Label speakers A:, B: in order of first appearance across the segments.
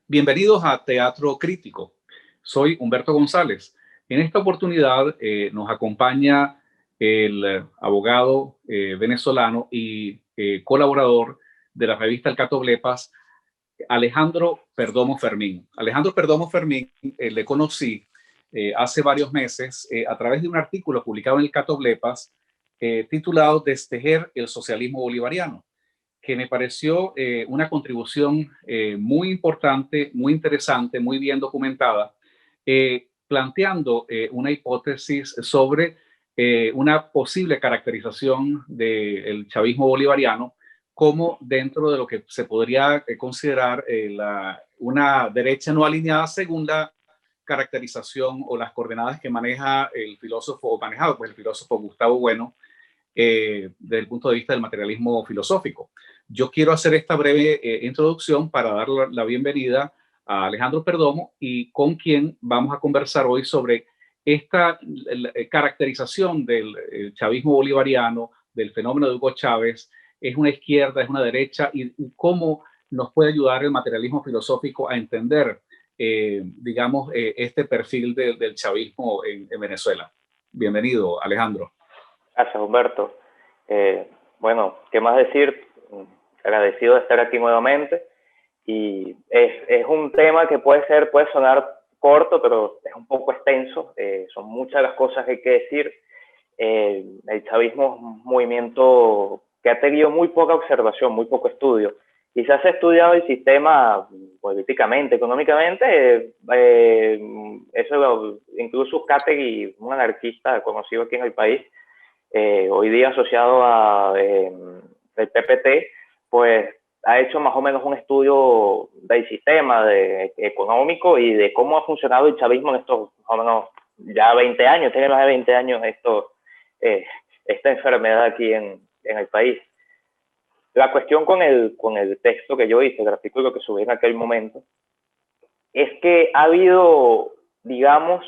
A: Bienvenidos a Teatro Crítico. Soy Humberto González. En esta oportunidad nos acompaña el abogado venezolano y colaborador de la revista El Catoblepas, Alejandro Perdomo Fermín. Alejandro Perdomo Fermín le conocí hace varios meses a través de un artículo publicado en El Catoblepas titulado Destejer el socialismo bolivariano, que me pareció una contribución muy importante, muy interesante, muy bien documentada, planteando una hipótesis sobre una posible caracterización del chavismo bolivariano como dentro de lo que se podría considerar una derecha no alineada según la caracterización o las coordenadas que maneja el filósofo, o manejado por el filósofo Gustavo Bueno, desde el punto de vista del materialismo filosófico. Yo quiero hacer esta breve introducción para dar la bienvenida a Alejandro Perdomo, y con quien vamos a conversar hoy sobre esta caracterización del chavismo bolivariano, del fenómeno de Hugo Chávez. ¿Es una izquierda, es una derecha? Y cómo nos puede ayudar el materialismo filosófico a entender, este perfil del chavismo en Venezuela. Bienvenido, Alejandro.
B: Gracias, Humberto. Bueno, ¿qué más decir? Agradecido de estar aquí nuevamente. Y es un tema que puede sonar corto, pero es un poco extenso. Son muchas las cosas que hay que decir. El chavismo es un movimiento que ha tenido muy poca observación, muy poco estudio. Quizás se ha estudiado el sistema políticamente, económicamente. Incluso Categui, un anarquista conocido aquí en el país, hoy día asociado a el PPT, pues ha hecho más o menos un estudio del sistema económico y de cómo ha funcionado el chavismo en estos más o menos ya 20 años, tiene más de 20 años esta enfermedad aquí en el país. La cuestión con el texto que yo hice, el artículo que subí en aquel momento, es que ha habido, digamos,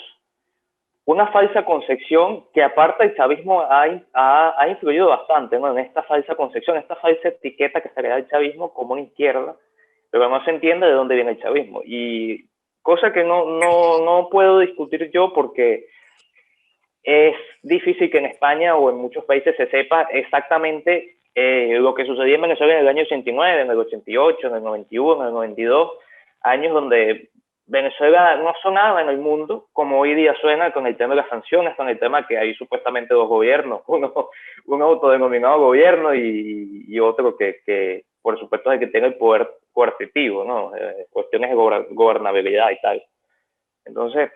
B: una falsa concepción que aparte el chavismo ha influido bastante, ¿no? En esta falsa concepción, esta falsa etiqueta que se le da al chavismo como una izquierda, pero no se entiende de dónde viene el chavismo. Y cosa que no puedo discutir yo, porque es difícil que en España o en muchos países se sepa exactamente lo que sucedía en Venezuela en el año 89, en el 88, en el 91, en el 92, años donde Venezuela no sonaba en el mundo como hoy día suena, con el tema de las sanciones, con el tema que hay supuestamente dos gobiernos, un autodenominado gobierno y otro que por supuesto es el que tiene el poder coercitivo, ¿no? Cuestiones de gobernabilidad y tal. Entonces,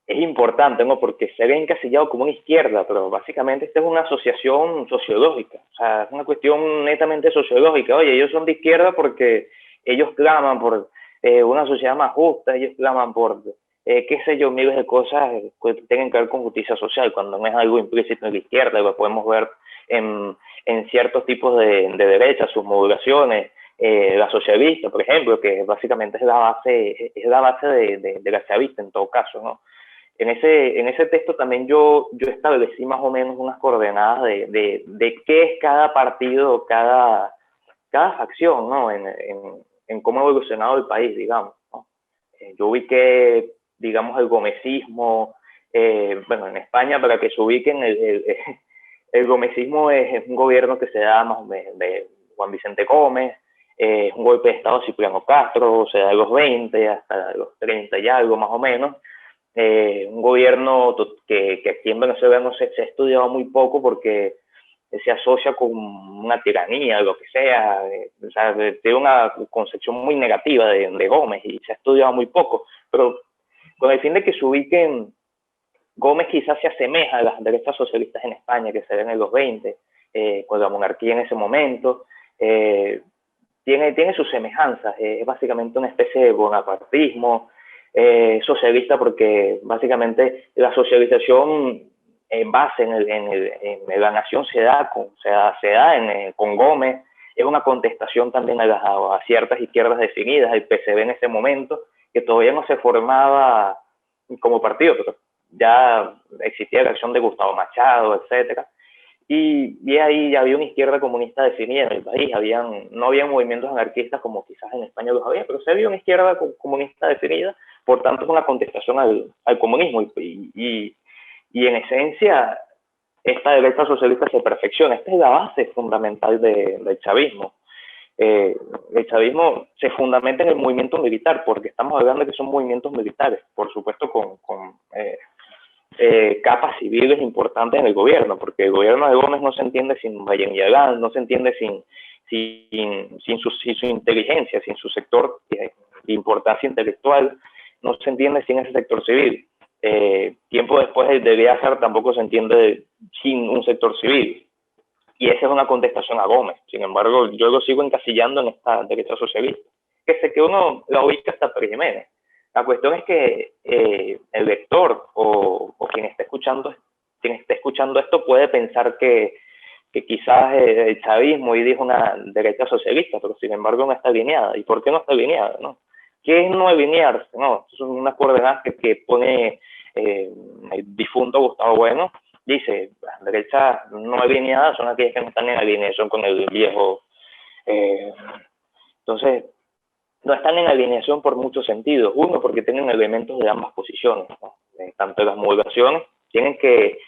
B: es importante, ¿no? Porque se ve encasillado como una izquierda, pero básicamente esta es una asociación sociológica, o sea, es una cuestión netamente sociológica. Oye, ellos son de izquierda porque ellos claman por una sociedad más justa, ellos claman por, qué sé yo, miles de cosas que tienen que ver con justicia social, cuando no es algo implícito en la izquierda, lo podemos ver en ciertos tipos de derecha, sus modulaciones. La socialista, por ejemplo, que básicamente es la base de la chavista en todo caso, ¿no? En ese texto también yo establecí más o menos unas coordenadas de qué es cada partido, cada facción, ¿no? En cómo ha evolucionado el país, digamos, ¿no? Yo ubiqué, digamos, el gomecismo. Bueno, en España, para que se ubiquen, el gomecismo es un gobierno que se da más de Juan Vicente Gómez, es un golpe de Estado de Cipriano Castro, se da de los 20 hasta los 30 y algo más o menos. Un gobierno que aquí en Venezuela no se ha estudiado muy poco porque se asocia con una tiranía, lo que sea, o sea, tiene una concepción muy negativa de Gómez y se ha estudiado muy poco, pero con el fin de que se ubiquen, Gómez quizás se asemeja a las derechas socialistas en España que se ven en los 20, con la monarquía en ese momento. Tiene sus semejanzas, es básicamente una especie de bonapartismo, socialista, porque básicamente la socialización en base en la nación se da con Gómez. Es una contestación también a ciertas izquierdas definidas, el PCB en ese momento, que todavía no se formaba como partido, pero ya existía la acción de Gustavo Machado, etcétera. Y ahí ya había una izquierda comunista definida en el país. No había movimientos anarquistas como quizás en España los había, pero sí había una izquierda comunista definida, por tanto es una contestación al comunismo. Y en esencia, esta derecha socialista se perfecciona. Esta es la base fundamental del chavismo. El chavismo se fundamenta en el movimiento militar, porque estamos hablando de que son movimientos militares, por supuesto con capas civiles importantes en el gobierno, porque el gobierno de Gómez no se entiende sin Valle Yagán, no se entiende sin su inteligencia, sin su sector de importancia intelectual, no se entiende sin ese sector civil. Tiempo después de Beazar tampoco se entiende sin un sector civil. Y esa es una contestación a Gómez. Sin embargo, yo lo sigo encasillando en esta derecha socialista, que sé que uno la ubica hasta Pérez Jiménez. La cuestión es que el lector o quien esté escuchando esto puede pensar que quizás el chavismo hoy dijo una derecha socialista, pero sin embargo no está alineada. ¿Y por qué no está alineada? ¿No? ¿Qué es no alinearse? No, son unas coordenadas que pone el difunto Gustavo Bueno. Dice, las derechas no alineadas son aquellas que no están en alineación con el viejo. Entonces, no están en alineación por muchos sentidos. Uno, porque tienen elementos de ambas posiciones, ¿no? Tanto las modulaciones tienen que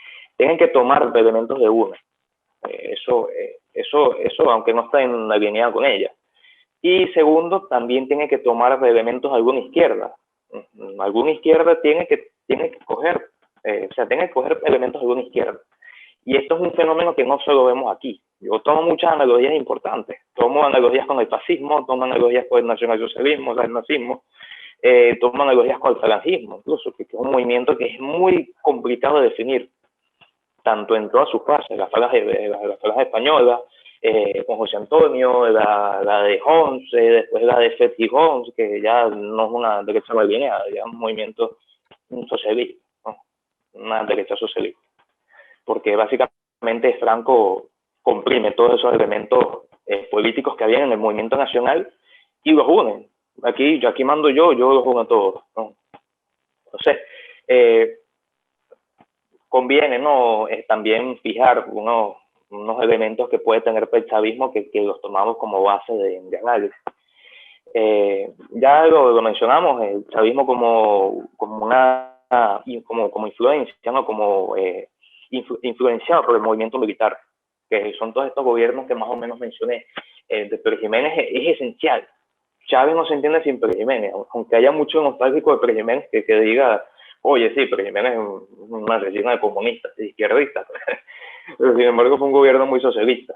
B: tomar elementos de una. Eso, aunque no está en alineada con ella. Y segundo, también tiene que tomar elementos de alguna izquierda. Alguna izquierda tiene que coger, tiene que coger elementos de alguna izquierda. Y esto es un fenómeno que no solo vemos aquí. Yo tomo muchas analogías importantes. Tomo analogías con el fascismo, tomo analogías con el nacionalsocialismo, el nazismo, tomo analogías con el falangismo, incluso, que es un movimiento que es muy complicado de definir, tanto en todas sus fases, las falas españolas, con José Antonio, la de Homs, después la de Fethi Homs, que ya no es una derecha malvineada, ya es un movimiento socialista, ¿no? Una derecha socialista. Porque básicamente Franco comprime todos esos elementos políticos que había en el movimiento nacional y los unen. Aquí mando yo los uno a todos, ¿no? Entonces, conviene, ¿no? También fijar unos elementos que puede tener el chavismo que los tomamos como base de análisis. Ya lo mencionamos, el chavismo como influencia, ¿no? Como influenciado por el movimiento militar, que son todos estos gobiernos que más o menos mencioné. De Pérez Jiménez es esencial. Chávez no se entiende sin Pérez Jiménez, aunque haya mucho nostálgico de Pérez Jiménez que diga, oye, sí, Pérez Jiménez es una asesina de comunistas, de izquierdistas. Pero sin embargo fue un gobierno muy socialista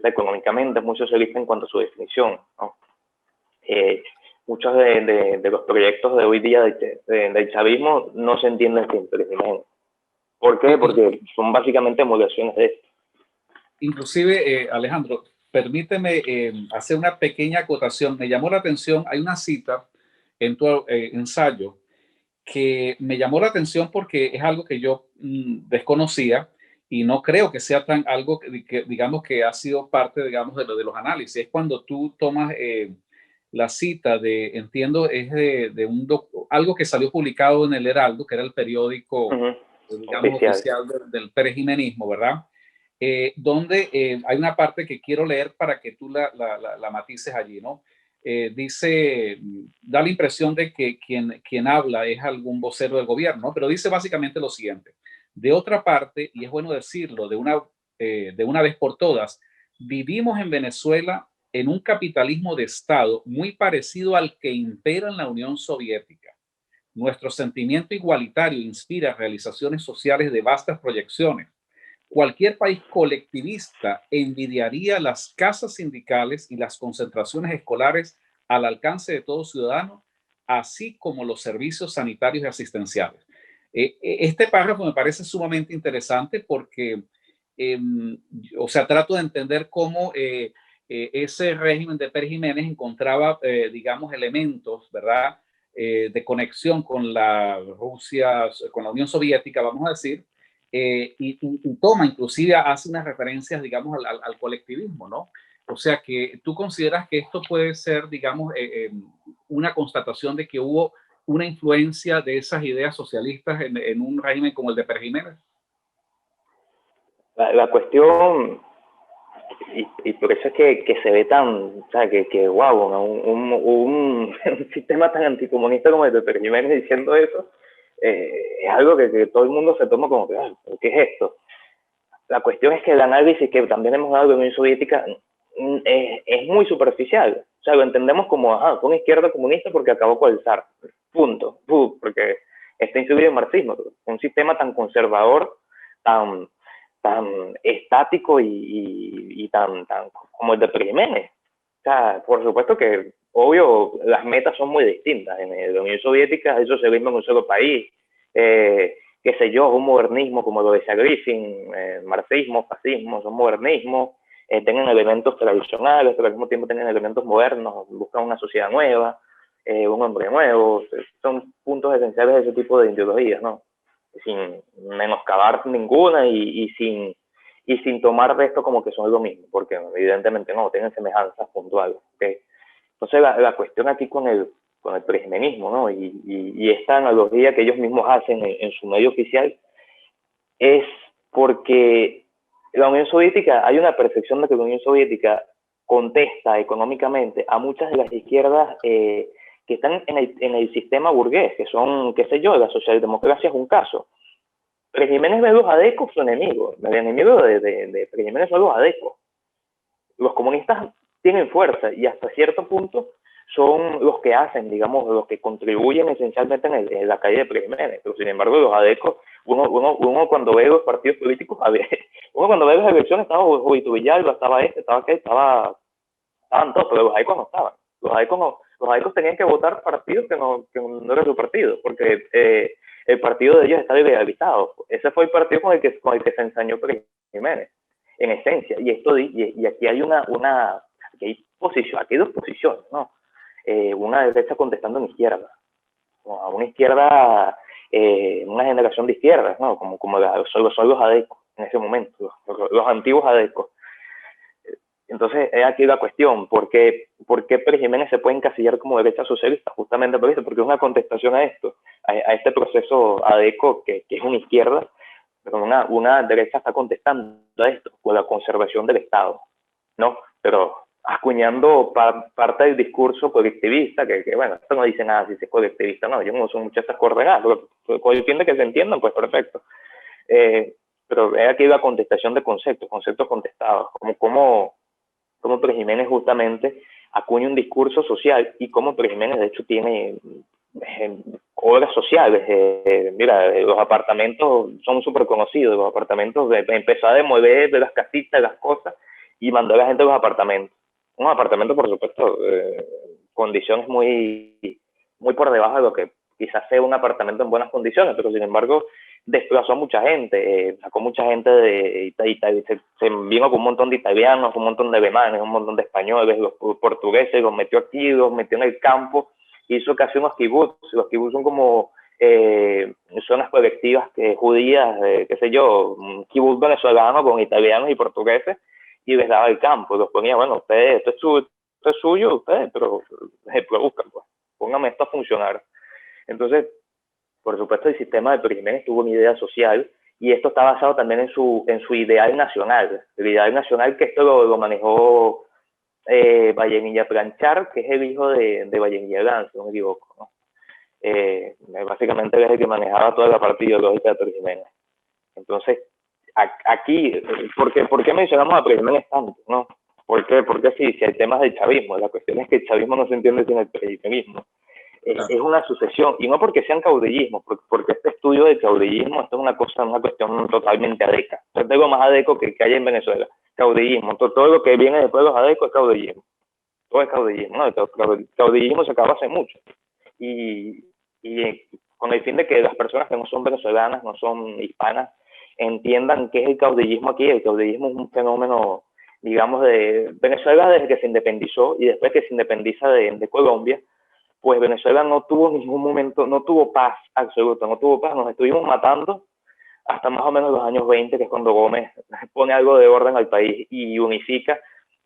B: económicamente, muy socialista en cuanto a su definición, ¿no? Muchos de los proyectos de hoy día del chavismo no se entienden sin Pérez Jiménez. ¿Por qué? Porque son básicamente emulaciones de esto.
A: Inclusive, Alejandro, permíteme hacer una pequeña acotación. Me llamó la atención, hay una cita en tu ensayo que me llamó la atención porque es algo que yo desconocía y no creo que sea tan algo que digamos que ha sido parte, digamos, de los análisis. Es cuando tú tomas la cita entiendo, es de algo que salió publicado en el Heraldo, que era el periódico, digamos, oficial del perejimenismo, ¿verdad? Donde hay una parte que quiero leer para que tú la matices allí, ¿no? Dice, da la impresión de que quien habla es algún vocero del gobierno, ¿no? Pero dice básicamente lo siguiente. De otra parte, y es bueno decirlo de una vez por todas, vivimos en Venezuela en un capitalismo de Estado muy parecido al que impera en la Unión Soviética. Nuestro sentimiento igualitario inspira realizaciones sociales de vastas proyecciones. Cualquier país colectivista envidiaría las casas sindicales y las concentraciones escolares al alcance de todo ciudadano, así como los servicios sanitarios y asistenciales. Este párrafo me parece sumamente interesante porque, o sea, trato de entender cómo ese régimen de Pérez Jiménez encontraba, digamos, elementos, ¿verdad?, de conexión con la Rusia, con la Unión Soviética, vamos a decir, y toma, inclusive hace unas referencias, digamos, al colectivismo, ¿no? O sea que tú consideras que esto puede ser, digamos, una constatación de que hubo una influencia de esas ideas socialistas en un régimen como el de Pérez Jiménez.
B: la cuestión, y por eso es que se ve tan, o sea, que wow, ¿no? Un sistema tan anticomunista como el de Pérez Jiménez diciendo eso, es algo que todo el mundo se toma como que, ¿qué es esto? La cuestión es que el análisis que también hemos dado de la Unión Soviética es muy superficial. O sea, lo entendemos como, fue una izquierda comunista porque acabó con el zar. Punto. Porque está incluido el marxismo. Un sistema tan conservador, tan, tan estático y tan como el de Jiménez. O sea, por supuesto que, obvio, las metas son muy distintas. En la Unión Soviética, el socialismo en un solo país. Qué sé yo, un modernismo como lo decía Griffin, marxismo, fascismo, son modernismo, tengan elementos tradicionales, pero al mismo tiempo tienen elementos modernos, buscan una sociedad nueva, un hombre nuevo, son puntos esenciales de ese tipo de ideologías, ¿no? Sin menoscabar ninguna y sin tomar de esto como que son lo mismo, porque evidentemente no, tienen semejanzas puntuales, ¿okay? Entonces la cuestión aquí con el prejimenismo, ¿no? Y esta analogía que ellos mismos hacen en su medio oficial es porque la Unión Soviética, hay una percepción de que la Unión Soviética contesta económicamente a muchas de las izquierdas que están en el sistema burgués, que son, qué sé yo, la socialdemocracia es un caso. Pérez Jiménez ve los adecos su enemigo, el enemigo de Pérez Jiménez son los adecos. Los comunistas tienen fuerza y hasta cierto punto son los que hacen, digamos, los que contribuyen esencialmente en la caída de Pérez Jiménez. Pero sin embargo, los adecos, uno cuando ve los partidos políticos, uno cuando ve las elecciones, estaba Jovito Villalba, estaba estaba aquel, estaban todos, pero los adecos no estaban. Los adecos tenían que votar partidos que no eran su partido, porque el partido de ellos estaba idealizado. Ese fue el partido con el que se ensañó Pérez Jiménez, en esencia. Y aquí hay aquí hay dos posiciones, ¿no? Una derecha contestando a una izquierda, ¿no? A una izquierda, una generación de izquierdas, ¿no? Como son los adecos en ese momento, los antiguos adecos. Entonces, es aquí la cuestión, ¿por qué Pérez Jiménez se puede encasillar como derecha socialista? Justamente por eso, porque es una contestación a esto, a este proceso adeco que es una izquierda, pero una derecha está contestando a esto, con la conservación del Estado, ¿no? Pero acuñando parte del discurso colectivista, que bueno, esto no dice nada si es colectivista, no, yo no uso muchas estas coordenadas, pero con el fin de que se entiendan, pues perfecto. Pero es aquí la contestación de conceptos contestados, como Pérez Jiménez justamente acuña un discurso social y como Pérez Jiménez de hecho tiene obras sociales. Mira, los apartamentos son súper conocidos, los apartamentos, empezó a demoler de las casitas, las cosas, y mandó a la gente a los apartamentos. Un apartamento, por supuesto, condiciones muy por debajo de lo que quizás sea un apartamento en buenas condiciones, pero sin embargo desplazó a mucha gente, sacó mucha gente de Italia, se vino con un montón de italianos, un montón de alemanes, un montón de españoles, los portugueses, los metió aquí, los metió en el campo, hizo casi unos kibbutz. Los kibbutz son como zonas colectivas judías, qué sé yo, un kibbutz venezolano con italianos y portugueses, y les daba el campo, los ponía, bueno, ustedes, esto es suyo, ustedes, pero produzcan, pues, pónganme esto a funcionar. Entonces, por supuesto, el sistema de Pérez Jiménez tuvo una idea social y esto está basado también en su ideal nacional. El ideal nacional que esto lo manejó Vallenilla Planchar, que es el hijo de Vallenilla Gans, si no me equivoco, ¿no? Básicamente es el que manejaba toda la parte ideológica de Pérez Jiménez. Entonces, aquí, ¿por qué mencionamos a Pérez Jiménez tanto, no? Porque si hay temas del chavismo, la cuestión es que el chavismo no se entiende sin el peronismo. Es una sucesión, y no porque sean caudillismos, porque este estudio del caudillismo, esto es una cuestión totalmente adeca. Es algo más adeco que hay en Venezuela. Caudillismo, todo lo que viene después de los adecos es caudillismo. Todo es caudillismo, ¿no? El caudillismo se acabó hace mucho. Y con el fin de que las personas que no son venezolanas, no son hispanas, entiendan qué es el caudillismo aquí. El caudillismo es un fenómeno, digamos, de Venezuela desde que se independizó y después que se independiza de Colombia, pues Venezuela no tuvo en ningún momento, no tuvo paz absoluta, no tuvo paz, nos estuvimos matando hasta más o menos los años 20, que es cuando Gómez pone algo de orden al país y unifica.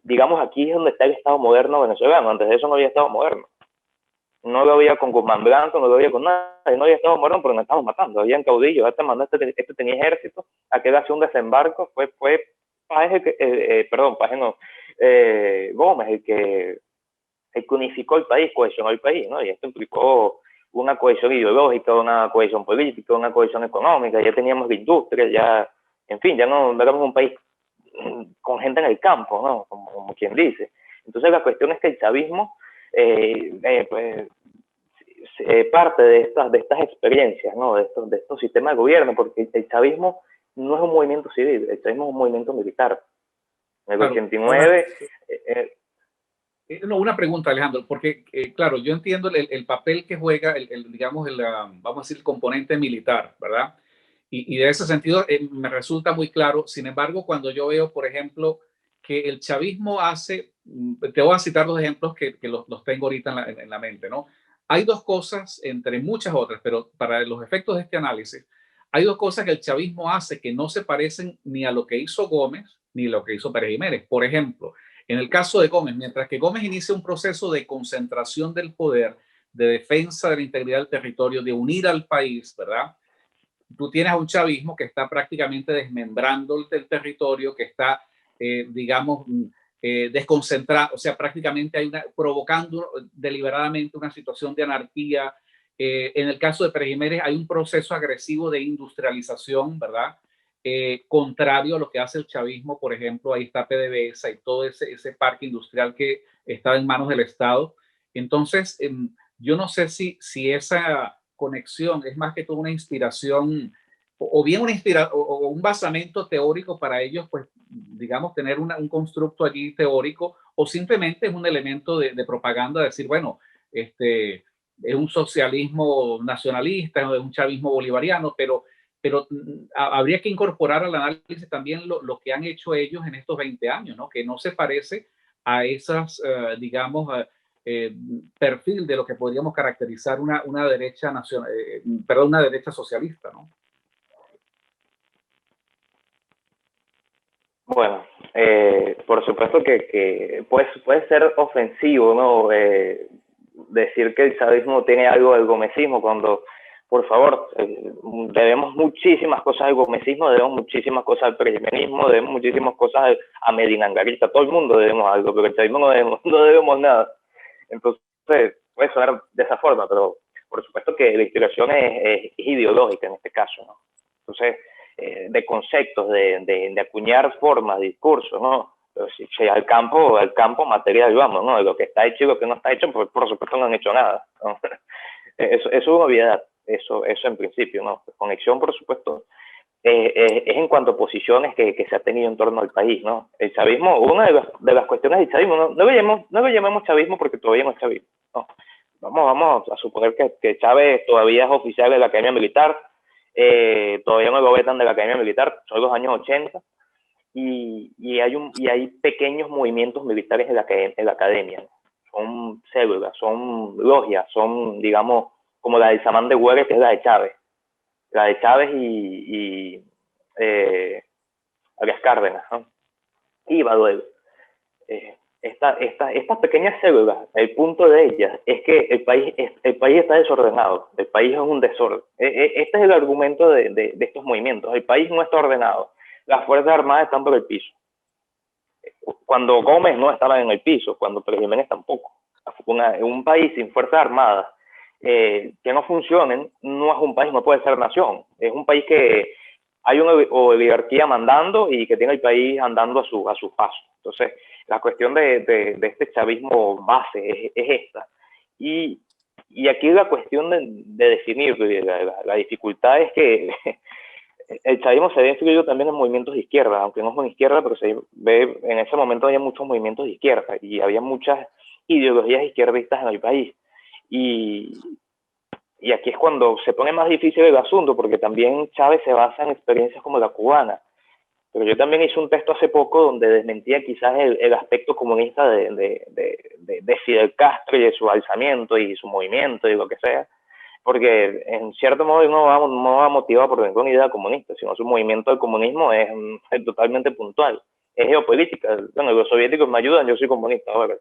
B: Digamos, aquí es donde está el Estado moderno venezolano, antes de eso no había Estado moderno. no lo veía con Guzmán Blanco, no lo veía con nada, no había estado muerto, pero nos estamos matando, habían caudillos, este tenía ejército, aquel hacía un desembarco, fue Páez Páez no, Gómez el que unificó el país, cohesionó el país, ¿no? Y esto implicó una cohesión ideológica, una cohesión política, una cohesión económica, ya teníamos industria, ya, en fin, ya no éramos un país con gente en el campo, ¿no? Como quien dice. Entonces la cuestión es que el chavismo pues, parte de estas experiencias, ¿no? De estos sistemas de gobierno, porque el chavismo no es un movimiento civil, el chavismo es un movimiento militar. En el
A: Claro.
B: 89...
A: No, una pregunta, Alejandro, porque claro, yo entiendo el papel que juega, digamos, vamos a decir, el componente militar, ¿verdad? Y de ese sentido me resulta muy claro. Sin embargo, cuando yo veo, por ejemplo, que el chavismo hace, te voy a citar los ejemplos que los tengo ahorita en la mente, ¿no? Hay dos cosas, entre muchas otras, pero para los efectos de este análisis, hay dos cosas que el chavismo hace que no se parecen ni a lo que hizo Gómez ni a lo que hizo Pérez Jiménez. Por ejemplo, en el caso de Gómez, mientras que Gómez inicia un proceso de concentración del poder, de defensa de la integridad del territorio, de unir al país, ¿verdad? Tú tienes a un chavismo que está prácticamente desmembrando el territorio, que está, digamos, desconcentrado, o sea, prácticamente provocando deliberadamente una situación de anarquía. En el caso de Pérez Jiménez hay un proceso agresivo de industrialización, ¿verdad? Contrario a lo que hace el chavismo, por ejemplo, ahí está PDVSA y todo ese parque industrial que está en manos del Estado. Entonces, yo no sé si esa conexión es más que todo una inspiración o bien o un basamento teórico para ellos, pues, digamos, tener un constructo allí teórico, o simplemente es un elemento de propaganda, decir, bueno, es un socialismo nacionalista, es un chavismo bolivariano, pero habría que incorporar al análisis también lo que han hecho ellos en estos 20 años, ¿no? Que no se parece a esas, digamos, perfil de lo que podríamos caracterizar una derecha nacional, perdón, una derecha socialista, ¿no?
B: Bueno, por supuesto que puede ser ofensivo, ¿no? Decir que el chavismo tiene algo del gomecismo cuando, por favor, debemos muchísimas cosas al gomecismo, debemos muchísimas cosas al perimenismo, debemos muchísimas cosas a Medina Angarita, todo el mundo debemos algo, pero el chavismo no debemos nada. Entonces, puede sonar de esa forma, pero por supuesto que la inspiración es ideológica en este caso, ¿no? Entonces, de conceptos, de acuñar formas, discursos, ¿no? Pero si al campo material vamos, ¿no? De lo que está hecho y lo que no está hecho, pues por supuesto no han hecho nada, ¿no? Eso es una obviedad, eso en principio, ¿no? Conexión, por supuesto, es en cuanto a posiciones que se ha tenido en torno al país, ¿no? El chavismo, una de las cuestiones del chavismo, no lo llamemos chavismo porque todavía no es chavismo, ¿no? Vamos a suponer que Chávez todavía es oficial de la Academia Militar, todavía no lo vetan de la Academia Militar, son los años 80, y hay pequeños movimientos militares en la academia, ¿no? Son células, son logias, son, digamos, como la de Samán de Güeres, que es la de Chávez y Arias Cárdenas, ¿no? Y Baduel. Estas pequeñas células, el punto de ellas es que el país está desordenado, el país es un desorden. Este es el argumento de estos movimientos, el país no está ordenado, las Fuerzas Armadas están por el piso. Cuando Gómez no estaba en el piso, cuando Pérez Jiménez tampoco. Un país sin Fuerzas Armadas que no funcionen, no es un país, no puede ser nación. Es un país que hay una oligarquía mandando y que tiene el país andando a su paso. Entonces, la cuestión de este chavismo base es esta. Y aquí la cuestión de definir, la dificultad es que el chavismo se ve influido también en movimientos de izquierda, aunque no es una izquierda, pero se ve, en ese momento había muchos movimientos de izquierda y había muchas ideologías izquierdistas en el país. Y aquí es cuando se pone más difícil el asunto, porque también Chávez se basa en experiencias como la cubana. Pero yo también hice un texto hace poco donde desmentía quizás el aspecto comunista de Fidel Castro y de su alzamiento y su movimiento y lo que sea, porque en cierto modo no va motivado por ninguna idea comunista, sino su movimiento del comunismo es totalmente puntual, es geopolítica. Bueno, los soviéticos me ayudan, yo soy comunista ahora.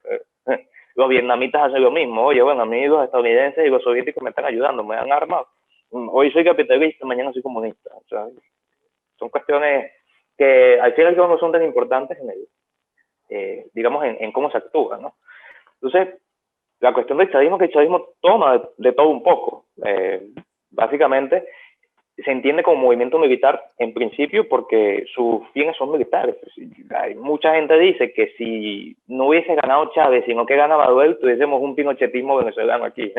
B: Los vietnamitas hacen lo mismo. Oye, bueno, a mí los estadounidenses y los soviéticos me están ayudando, me dan armas. Hoy soy capitalista, mañana soy comunista. O sea, son cuestiones que al final no son tan importantes en el, digamos, en cómo se actúa, ¿no? Entonces, la cuestión del chavismo es que el chavismo toma de todo un poco. Básicamente, se entiende como movimiento militar en principio porque sus fines son militares. Hay mucha gente dice que si no hubiese ganado Chávez, sino que gana Maduro, tuviésemos un pinochetismo venezolano aquí.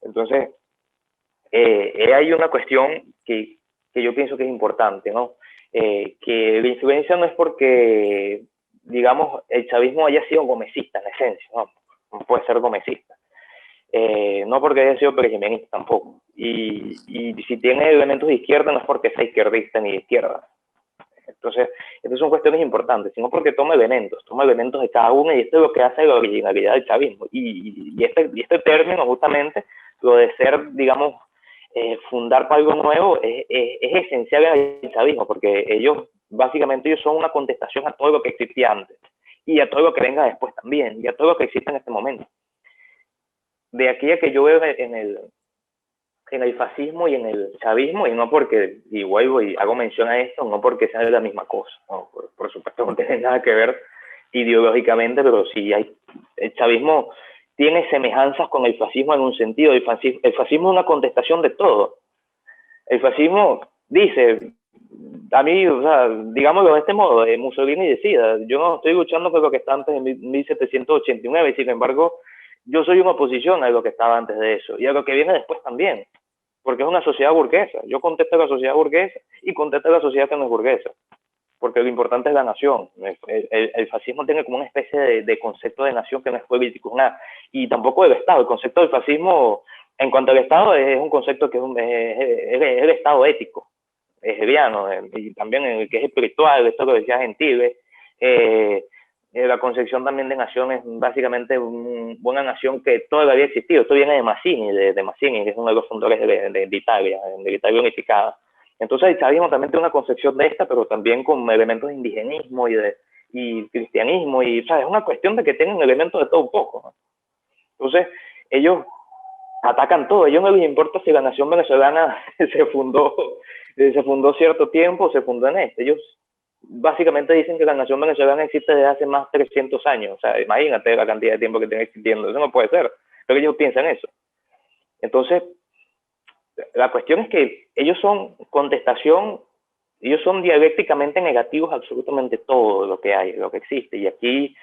B: Entonces, hay una cuestión que yo pienso que es importante, ¿no? Que la influencia no es porque, digamos, el chavismo haya sido gomecista en esencia, ¿no? No puede ser gomecista. No porque haya sido perejimenista tampoco. Y si tiene elementos de izquierda, no es porque sea izquierdista ni de izquierda. Entonces, estas son cuestiones importantes, sino porque toma elementos de cada uno, y esto es lo que hace la originalidad del chavismo. Y este término, justamente, lo de ser, digamos, fundar para algo nuevo, es esencial en el chavismo, porque básicamente, ellos son una contestación a todo lo que existía antes, y a todo lo que venga después también, y a todo lo que existe en este momento. De aquí a que yo veo en el fascismo y en el chavismo, y no porque, y vuelvo y hago mención a esto, no porque sean la misma cosa, no, por supuesto no tiene nada que ver ideológicamente, pero sí el chavismo tiene semejanzas con el fascismo en un sentido. El fascismo es una contestación de todo. El fascismo dice, a mí, o sea, digámoslo de este modo, Mussolini decía, yo no estoy luchando por lo que está antes de 1789, y sin embargo, yo soy una oposición a lo que estaba antes de eso, y a lo que viene después también, porque es una sociedad burguesa. Yo contesto a la sociedad burguesa y contesto a la sociedad que no es burguesa, porque lo importante es la nación. El fascismo tiene como una especie de concepto de nación que no es político, nada, y tampoco del Estado. El concepto del fascismo, en cuanto al Estado, es un concepto que es el Estado ético, hegeliano, y también el que es espiritual, esto que decía Gentile. La concepción también de nación es básicamente una nación que todavía había existido. Esto viene de Mazzini, Mazzini, que es uno de los fundadores de Italia, de Italia unificada. Entonces el chavismo también tiene una concepción de esta, pero también con elementos de indigenismo y cristianismo, y o sea, es una cuestión de que tienen elementos de todo un poco, ¿no? Entonces ellos atacan todo. A ellos no les importa si la nación venezolana se fundó cierto tiempo, se fundó en este. Ellos básicamente dicen que la nación venezolana existe desde hace más de 300 años. O sea, imagínate la cantidad de tiempo que tiene existiendo. Eso no puede ser. Pero ellos piensan eso. Entonces, la cuestión es que ellos son contestación, ellos son dialécticamente negativos a absolutamente todo lo que hay, lo que existe. Y aquí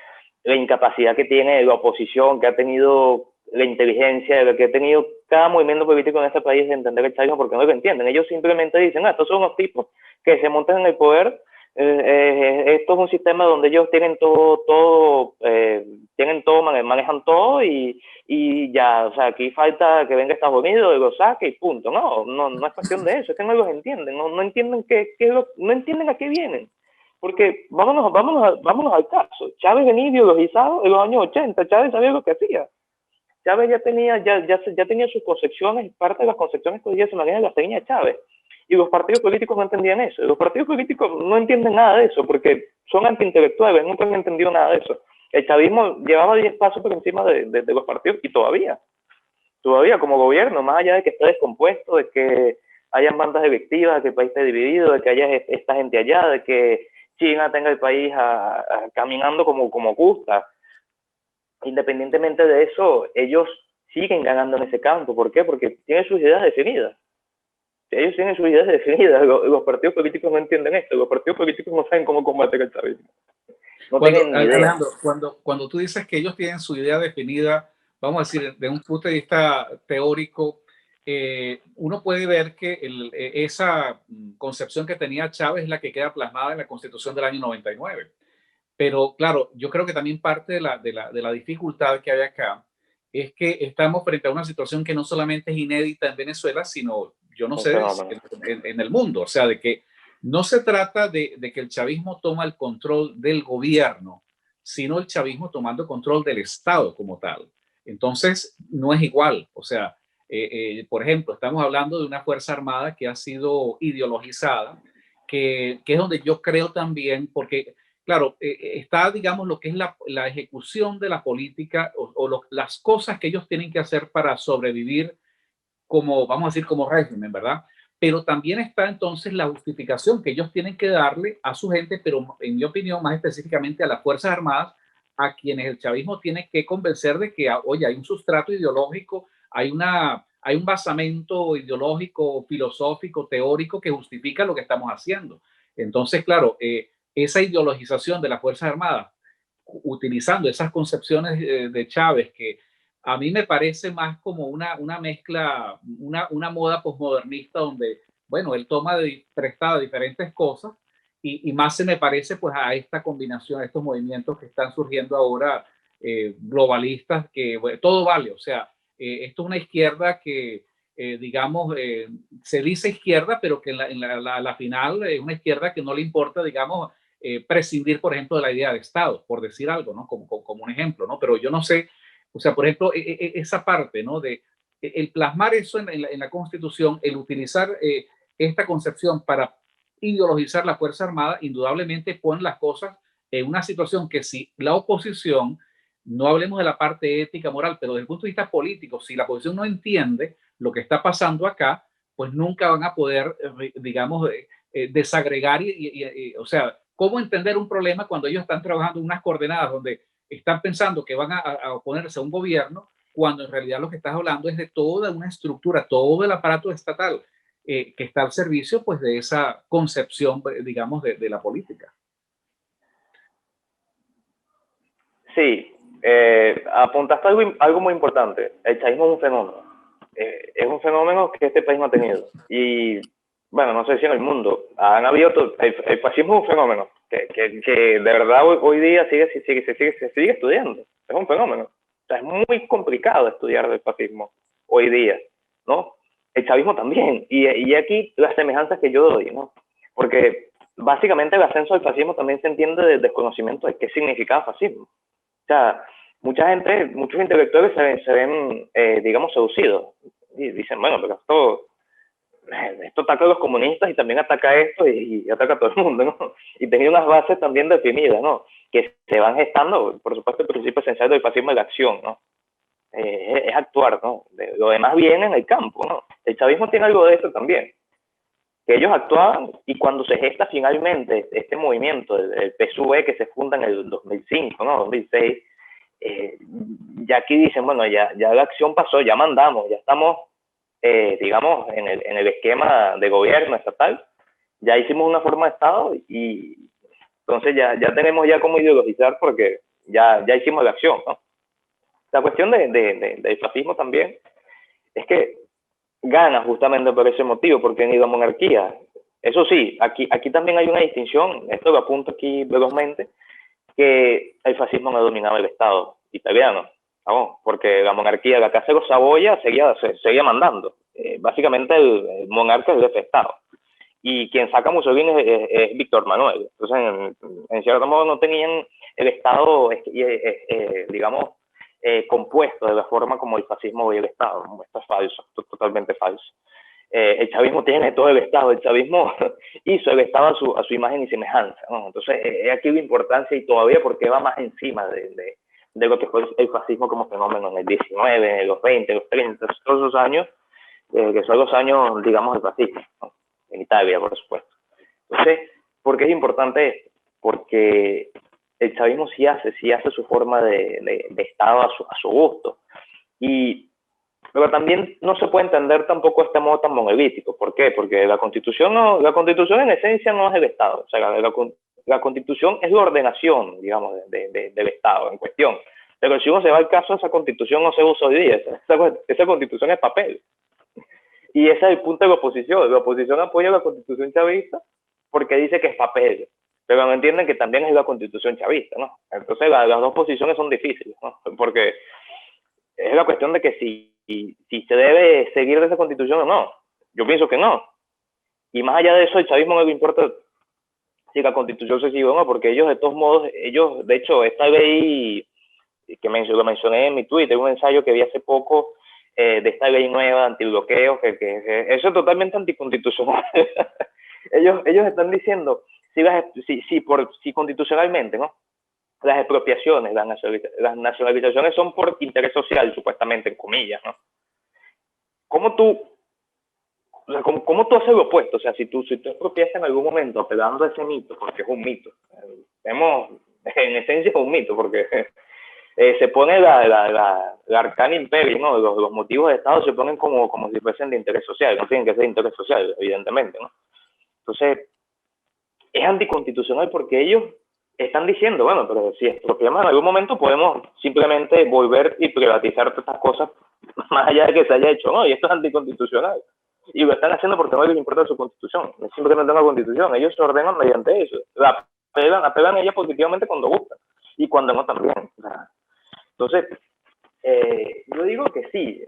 B: la incapacidad que tiene la oposición, que ha tenido la inteligencia, lo que ha tenido cada movimiento político en este país de entender el chavismo, porque no lo entienden. Ellos simplemente dicen, estos son los tipos que se montan en el poder. Esto es un sistema donde ellos tienen manejan todo, y ya, o sea, aquí falta que venga Estados Unidos y lo saque y punto. No es cuestión de eso, es que no los entienden, no entienden no entienden a qué vienen. Porque vámonos al caso. Chávez venía ideologizado en los años 80, Chávez sabía lo que hacía. Chávez ya tenía sus concepciones, parte de las concepciones que hoy día se manejan las tenía Chávez. Y los partidos políticos no entendían eso. Los partidos políticos no entienden nada de eso porque son antiintelectuales, nunca han entendido nada de eso. El chavismo llevaba 10 pasos por encima de los partidos, y todavía como gobierno, más allá de que esté descompuesto, de que hayan bandas electivas, de que el país esté dividido, de que haya esta gente allá, de que China tenga el país caminando como gusta. Independientemente de eso, ellos siguen ganando en ese campo. ¿Por qué? Porque tienen sus ideas definidas. Ellos tienen sus ideas definidas. Los partidos políticos no entienden esto. Los partidos políticos no saben cómo combatir el chavismo. No tienen ni idea.
A: Alejandro, cuando tú dices que ellos tienen su idea definida, vamos a decir, de un punto de vista teórico, uno puede ver que esa concepción que tenía Chávez es la que queda plasmada en la Constitución del año 99. Pero claro, yo creo que también parte de la dificultad que hay acá es que estamos frente a una situación que no solamente es inédita en Venezuela, sino, yo no sé, en el mundo. O sea, de que no se trata de que el chavismo toma el control del gobierno, sino el chavismo tomando control del Estado como tal. Entonces, no es igual. O sea, por ejemplo, estamos hablando de una Fuerza Armada que ha sido ideologizada, que es donde yo creo también, porque claro, está, digamos, lo que es la ejecución de la política las cosas que ellos tienen que hacer para sobrevivir como, vamos a decir, como régimen, ¿verdad? Pero también está entonces la justificación que ellos tienen que darle a su gente, pero en mi opinión, más específicamente a las Fuerzas Armadas, a quienes el chavismo tiene que convencer de que, oye, hay un sustrato ideológico, hay un basamento ideológico, filosófico, teórico que justifica lo que estamos haciendo. Entonces, claro, esa ideologización de las Fuerzas Armadas, utilizando esas concepciones de Chávez que a mí me parece más como una mezcla, una moda posmodernista donde, bueno, él toma prestada diferentes cosas y más se me parece pues a esta combinación, a estos movimientos que están surgiendo ahora globalistas, que bueno, todo vale, o sea, esto es una izquierda que, digamos, se dice izquierda, pero que la final es una izquierda que no le importa, digamos, prescindir, por ejemplo, de la idea de Estado, por decir algo, ¿no? Como un ejemplo, ¿no? Pero yo no sé, o sea, por ejemplo, esa parte, ¿no? De el plasmar eso en la Constitución, el utilizar esta concepción para ideologizar la Fuerza Armada, indudablemente pone las cosas en una situación que si la oposición, no hablemos de la parte ética, moral, pero desde el punto de vista político, si la oposición no entiende lo que está pasando acá, pues nunca van a poder, digamos, desagregar o sea, ¿cómo entender un problema cuando ellos están trabajando en unas coordenadas donde están pensando que van a oponerse a un gobierno, cuando en realidad lo que estás hablando es de toda una estructura, todo el aparato estatal que está al servicio pues de esa concepción, digamos, de la política?
B: Sí, apuntaste algo muy importante. El chavismo es un fenómeno. Es un fenómeno que este país no ha tenido. Y, bueno, no sé si en el mundo. Han habido el fascismo es un fenómeno que de verdad hoy día se sigue estudiando. Es un fenómeno. O sea, es muy complicado estudiar el fascismo hoy día, ¿no? El chavismo también. Y aquí las semejanzas que yo doy, ¿no? Porque básicamente el ascenso del fascismo también se entiende del desconocimiento de qué significaba fascismo. O sea, mucha gente, muchos intelectuales se ven digamos, seducidos. Y dicen, bueno, pero esto ataca a los comunistas y también ataca esto y ataca a todo el mundo, ¿no? Y tenía unas bases también definidas, ¿no? Que se van gestando, por supuesto, el principio esencial del fascismo es la acción, ¿no? Es actuar, ¿no? Lo demás viene en el campo, ¿no? El chavismo tiene algo de eso también, que ellos actuaban y cuando se gesta finalmente este movimiento, el PSUV que se funda en el 2005, ¿no? 2006, ya aquí dicen, bueno, ya la acción pasó, ya mandamos, ya estamos, digamos, en el esquema de gobierno estatal, ya hicimos una forma de Estado y entonces ya tenemos ya cómo ideologizar porque ya hicimos la acción, ¿no? La cuestión del fascismo también es que gana justamente por ese motivo, porque han ido a monarquía. Eso sí, aquí también hay una distinción, esto lo apunto aquí velozmente, que el fascismo no dominaba el Estado italiano, ¿no? Porque la monarquía, la casa de los Saboya, seguía mandando. Básicamente el monarca es el jefe de Estado. Y quien saca a Mussolini es Víctor Manuel. Entonces, en cierto modo, no tenían el Estado, digamos, compuesto de la forma como el fascismo ve el Estado. Esto es falso, esto es totalmente falso. El chavismo tiene todo el Estado, el chavismo hizo el Estado a su imagen y semejanza, ¿no? Entonces, aquí la importancia y todavía porque va más encima de lo que fue el fascismo como fenómeno en el 19, en los 20, los 30, todos esos años, que son los años, digamos, del fascismo, ¿no? En Italia, por supuesto. Entonces, ¿por qué es importante esto? Porque el chavismo sí hace su forma de Estado a su gusto. Pero también no se puede entender tampoco este modo tan monolítico. ¿Por qué? Porque la Constitución en esencia no es el Estado. O sea, la Constitución es la ordenación, digamos, del Estado en cuestión. Pero si uno se va al caso, esa Constitución no se usa hoy día. Esa Constitución es papel. Y ese es el punto de la oposición. La oposición apoya la Constitución chavista porque dice que es papel. Pero no entienden que también es la Constitución chavista, ¿no? Entonces las dos posiciones son difíciles, ¿no? Porque es la cuestión de que si se debe seguir de esa Constitución o no. Yo pienso que no. Y más allá de eso, el chavismo no le importa si la Constitución se sigue o no, porque ellos de todos modos, de hecho, esta ley que lo mencioné en mi Twitter, un ensayo que vi hace poco de esta ley nueva antibloqueo, que eso es totalmente anticonstitucional. ellos están diciendo, si constitucionalmente, ¿no? Las expropiaciones, las nacionalizaciones son por interés social, supuestamente, en comillas, ¿no? ¿Cómo tú, o sea, cómo tú haces lo opuesto? O sea, si tú expropiaste en algún momento apelando a ese mito, porque es un mito, vemos, en esencia es un mito, porque se pone la arcana imperio, ¿no? Los motivos de Estado se ponen como si fuesen de interés social, no tienen que ser de interés social, evidentemente, ¿no? Entonces, es anticonstitucional porque ellos están diciendo, bueno, pero si expropiamos en algún momento podemos simplemente volver y privatizar todas estas cosas más allá de que se haya hecho, ¿no? Y esto es anticonstitucional. Y lo están haciendo porque no les importa su constitución, es simplemente una constitución, ellos se ordenan mediante eso, apelan a ella positivamente cuando gusta y cuando no también. O sea, entonces, yo digo que sí,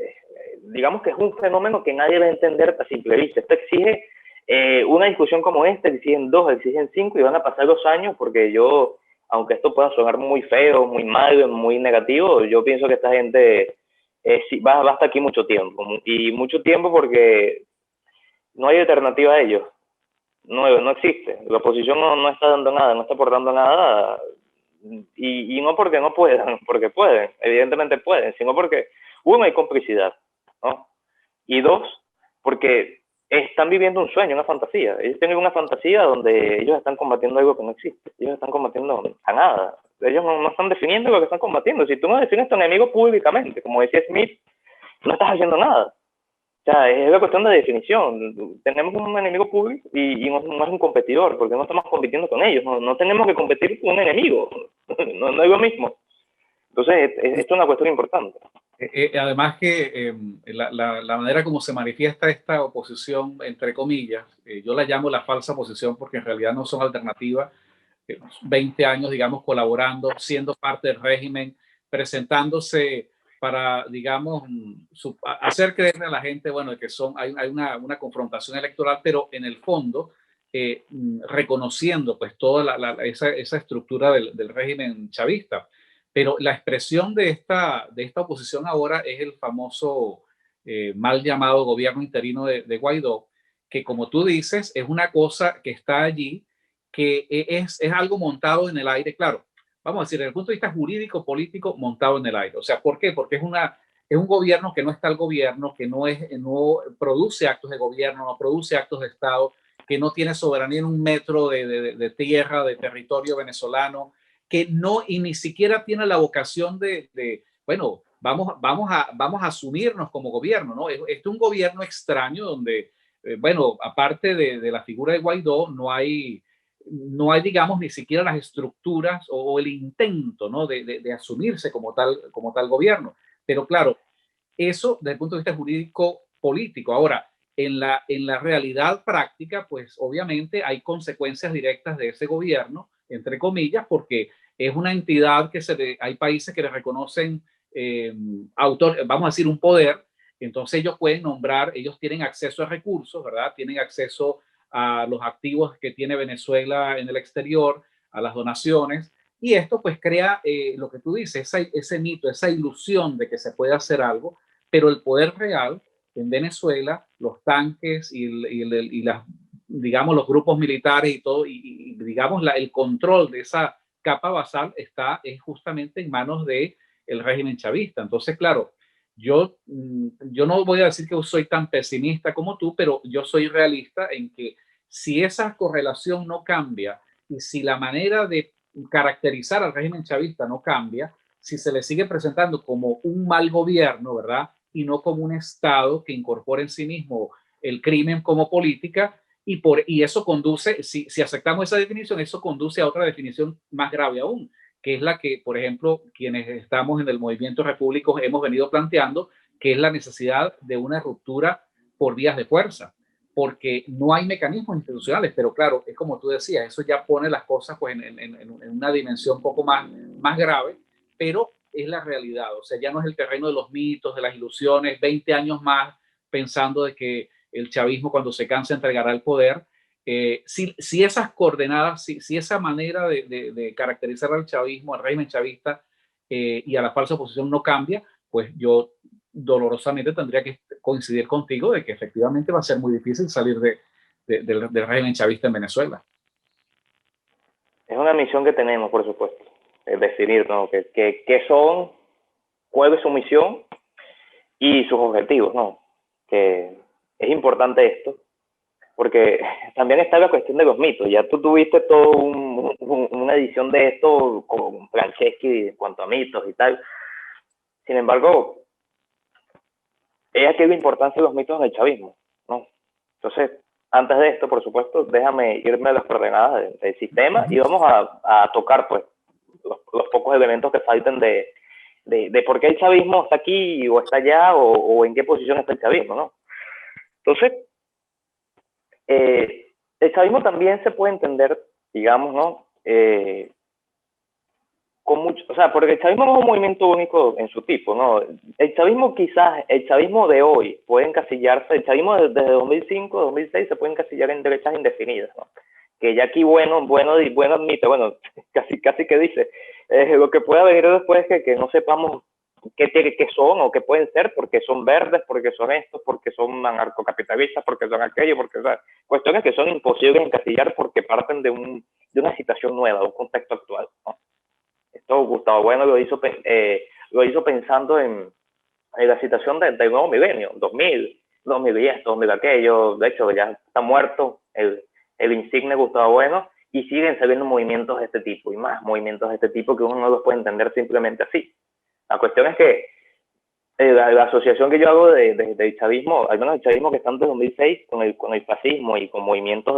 B: digamos que es un fenómeno que nadie va a entender a simple vista. Esto exige una discusión como esta, exigen 2, exigen 5 y van a pasar los años porque yo, aunque esto pueda sonar muy feo, muy mal, muy negativo, yo pienso que esta gente sí, va a estar aquí mucho tiempo y mucho tiempo porque no hay alternativa a ellos. No existe. La oposición no está dando nada, no está aportando nada y no porque no puedan, porque pueden, evidentemente pueden, sino porque, uno, hay complicidad, ¿no? Y dos, porque están viviendo un sueño, una fantasía. Ellos tienen una fantasía donde ellos están combatiendo algo que no existe. Ellos están combatiendo a nada. Ellos no están definiendo lo que están combatiendo. Si tú no defines a tu enemigo públicamente, como decía Smith, no estás haciendo nada. O sea, es la cuestión de definición. Tenemos un enemigo público y no es un competidor, porque no estamos compitiendo con ellos. No tenemos que competir con un enemigo. No es lo mismo. Entonces, esto es una cuestión importante.
A: Además que la manera como se manifiesta esta oposición, entre comillas, yo la llamo la falsa oposición porque en realidad no son alternativas, 20 años, digamos, colaborando, siendo parte del régimen, presentándose para, digamos, hacer creer a la gente, bueno, que hay una confrontación electoral, pero en el fondo, reconociendo pues toda esa estructura del régimen chavista. Pero la expresión de esta oposición ahora es el famoso mal llamado gobierno interino de Guaidó, que como tú dices, es una cosa que está allí, que es algo montado en el aire, claro, vamos a decir, desde el punto de vista jurídico, político, montado en el aire. O sea, ¿por qué? Porque es un gobierno que no está al gobierno, que no produce actos de gobierno, no produce actos de Estado, que no tiene soberanía en un metro de tierra, de territorio venezolano, que no, y ni siquiera tiene la vocación bueno, vamos a asumirnos como gobierno, ¿no? Es un gobierno extraño donde, bueno, aparte de la figura de Guaidó, no hay, digamos, ni siquiera las estructuras o el intento, ¿no? de asumirse como tal gobierno. Pero claro, eso desde el punto de vista jurídico político. Ahora, en la realidad práctica, pues obviamente hay consecuencias directas de ese gobierno, entre comillas, porque es una entidad hay países que le reconocen vamos a decir, un poder, entonces ellos pueden nombrar, ellos tienen acceso a recursos, ¿verdad? Tienen acceso a los activos que tiene Venezuela en el exterior, a las donaciones, y esto pues crea lo que tú dices, ese mito, esa ilusión de que se puede hacer algo, pero el poder real en Venezuela, los tanques y las, digamos, los grupos militares y todo, y digamos, el control de esa capa basal es justamente en manos del régimen chavista. Entonces, claro, yo no voy a decir que soy tan pesimista como tú, pero yo soy realista en que si esa correlación no cambia y si la manera de caracterizar al régimen chavista no cambia, si se le sigue presentando como un mal gobierno, ¿verdad? Y no como un Estado que incorpora en sí mismo el crimen como política, y eso conduce, si aceptamos esa definición, eso conduce a otra definición más grave aún, que es la que, por ejemplo, quienes estamos en el movimiento repúblico hemos venido planteando, que es la necesidad de una ruptura por vías de fuerza, porque no hay mecanismos institucionales, pero claro, es como tú decías, eso ya pone las cosas pues, en una dimensión un poco más grave, pero es la realidad, o sea, ya no es el terreno de los mitos, de las ilusiones, 20 años más pensando de que el chavismo cuando se cansa entregará el poder. Si esas coordenadas, si esa manera de caracterizar al chavismo, al régimen chavista y a la falsa oposición no cambia, pues yo dolorosamente tendría que coincidir contigo de que efectivamente va a ser muy difícil salir del régimen chavista en Venezuela.
B: es una misión que tenemos, por supuesto, es definir, ¿no? qué son, cuál es su misión y sus objetivos, ¿no? Que es importante esto, porque también está la cuestión de los mitos. Ya tú tuviste todo una edición de esto con Franceschi en cuanto a mitos y tal. Sin embargo, es aquí la importancia de los mitos en el chavismo, ¿no? Entonces, antes de esto, por supuesto, déjame irme a las coordenadas del sistema y vamos a tocar, pues, los pocos elementos que falten de por qué el chavismo está aquí o está allá o en qué posición está el chavismo, ¿no? Entonces, el chavismo también se puede entender, digamos, ¿no? Con mucho, o sea, porque el chavismo no es un movimiento único en su tipo, ¿no? El chavismo quizás, el chavismo de hoy puede encasillarse, el chavismo desde 2005, 2006 se puede encasillar en derechas indefinidas, ¿no? Que ya aquí bueno admite, bueno, casi que dice, lo que pueda venir después es que no sepamos qué son o qué pueden ser, porque son verdes, porque son estos, porque son anarcocapitalistas, porque son aquello, porque, o sea, cuestiones que son imposibles de encasillar porque parten de una situación nueva, de un contexto actual, ¿no? Esto Gustavo Bueno lo hizo pensando en la situación del nuevo milenio, 2000, 2010, 2000 aquello. De hecho, ya está muerto el insigne Gustavo Bueno y siguen saliendo movimientos de este tipo y más movimientos de este tipo que uno no los puede entender simplemente así. La cuestión es que la asociación que yo hago del chavismo, al menos el chavismo que está antes de 2006, con el fascismo y con movimientos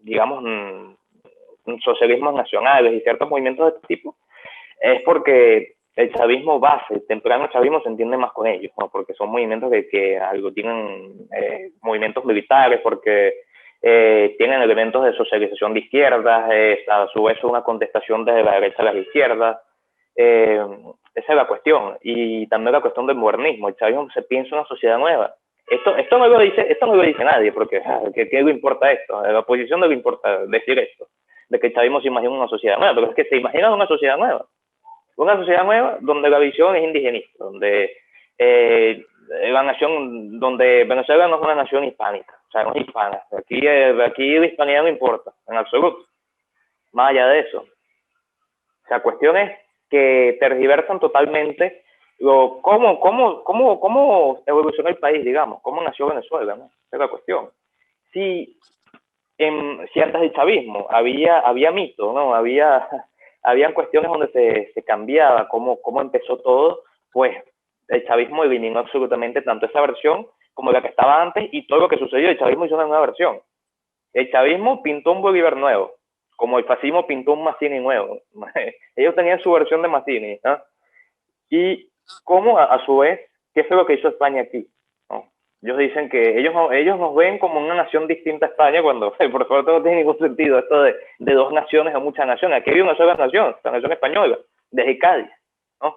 B: digamos, socialismos nacionales y ciertos movimientos de este tipo, es porque el chavismo base, el temprano chavismo se entiende más con ellos, ¿no? Porque son movimientos que algo tienen movimientos militares, porque tienen elementos de socialización de izquierdas, a su vez una contestación desde la derecha a las izquierdas. Esa es la cuestión. Y también la cuestión del modernismo. El chavismo se piensa una sociedad nueva. Esto no lo dice nadie, porque ¿qué le importa esto? A la oposición no le importa decir esto, de que el chavismo se imagina una sociedad nueva, pero es que se imagina una sociedad nueva. Una sociedad nueva donde la visión es indigenista, donde la nación, donde Venezuela no es una nación hispánica, o sea, no es hispana. Aquí la hispanidad no importa, en absoluto. Más allá de eso. O sea, cuestiones que tergiversan totalmente cómo evolucionó el país, digamos, cómo nació Venezuela, ¿no? Esa es la cuestión. Si antes del chavismo había mitos, ¿no? Habían cuestiones donde se cambiaba cómo empezó todo, pues el chavismo eliminó absolutamente tanto esa versión como la que estaba antes y todo lo que sucedió. El chavismo hizo una nueva versión. El chavismo pintó un Bolívar nuevo, como el fascismo pintó un Mazzini nuevo. Ellos tenían su versión de Mazzini, ¿no? Y cómo a su vez, ¿qué fue lo que hizo España aquí? ¿No? Ellos dicen que ellos nos ven como una nación distinta a España cuando, por supuesto, no tiene ningún sentido esto de dos naciones o muchas naciones. Aquí hay una sola nación, la nación española, desde Cádiz, ¿no?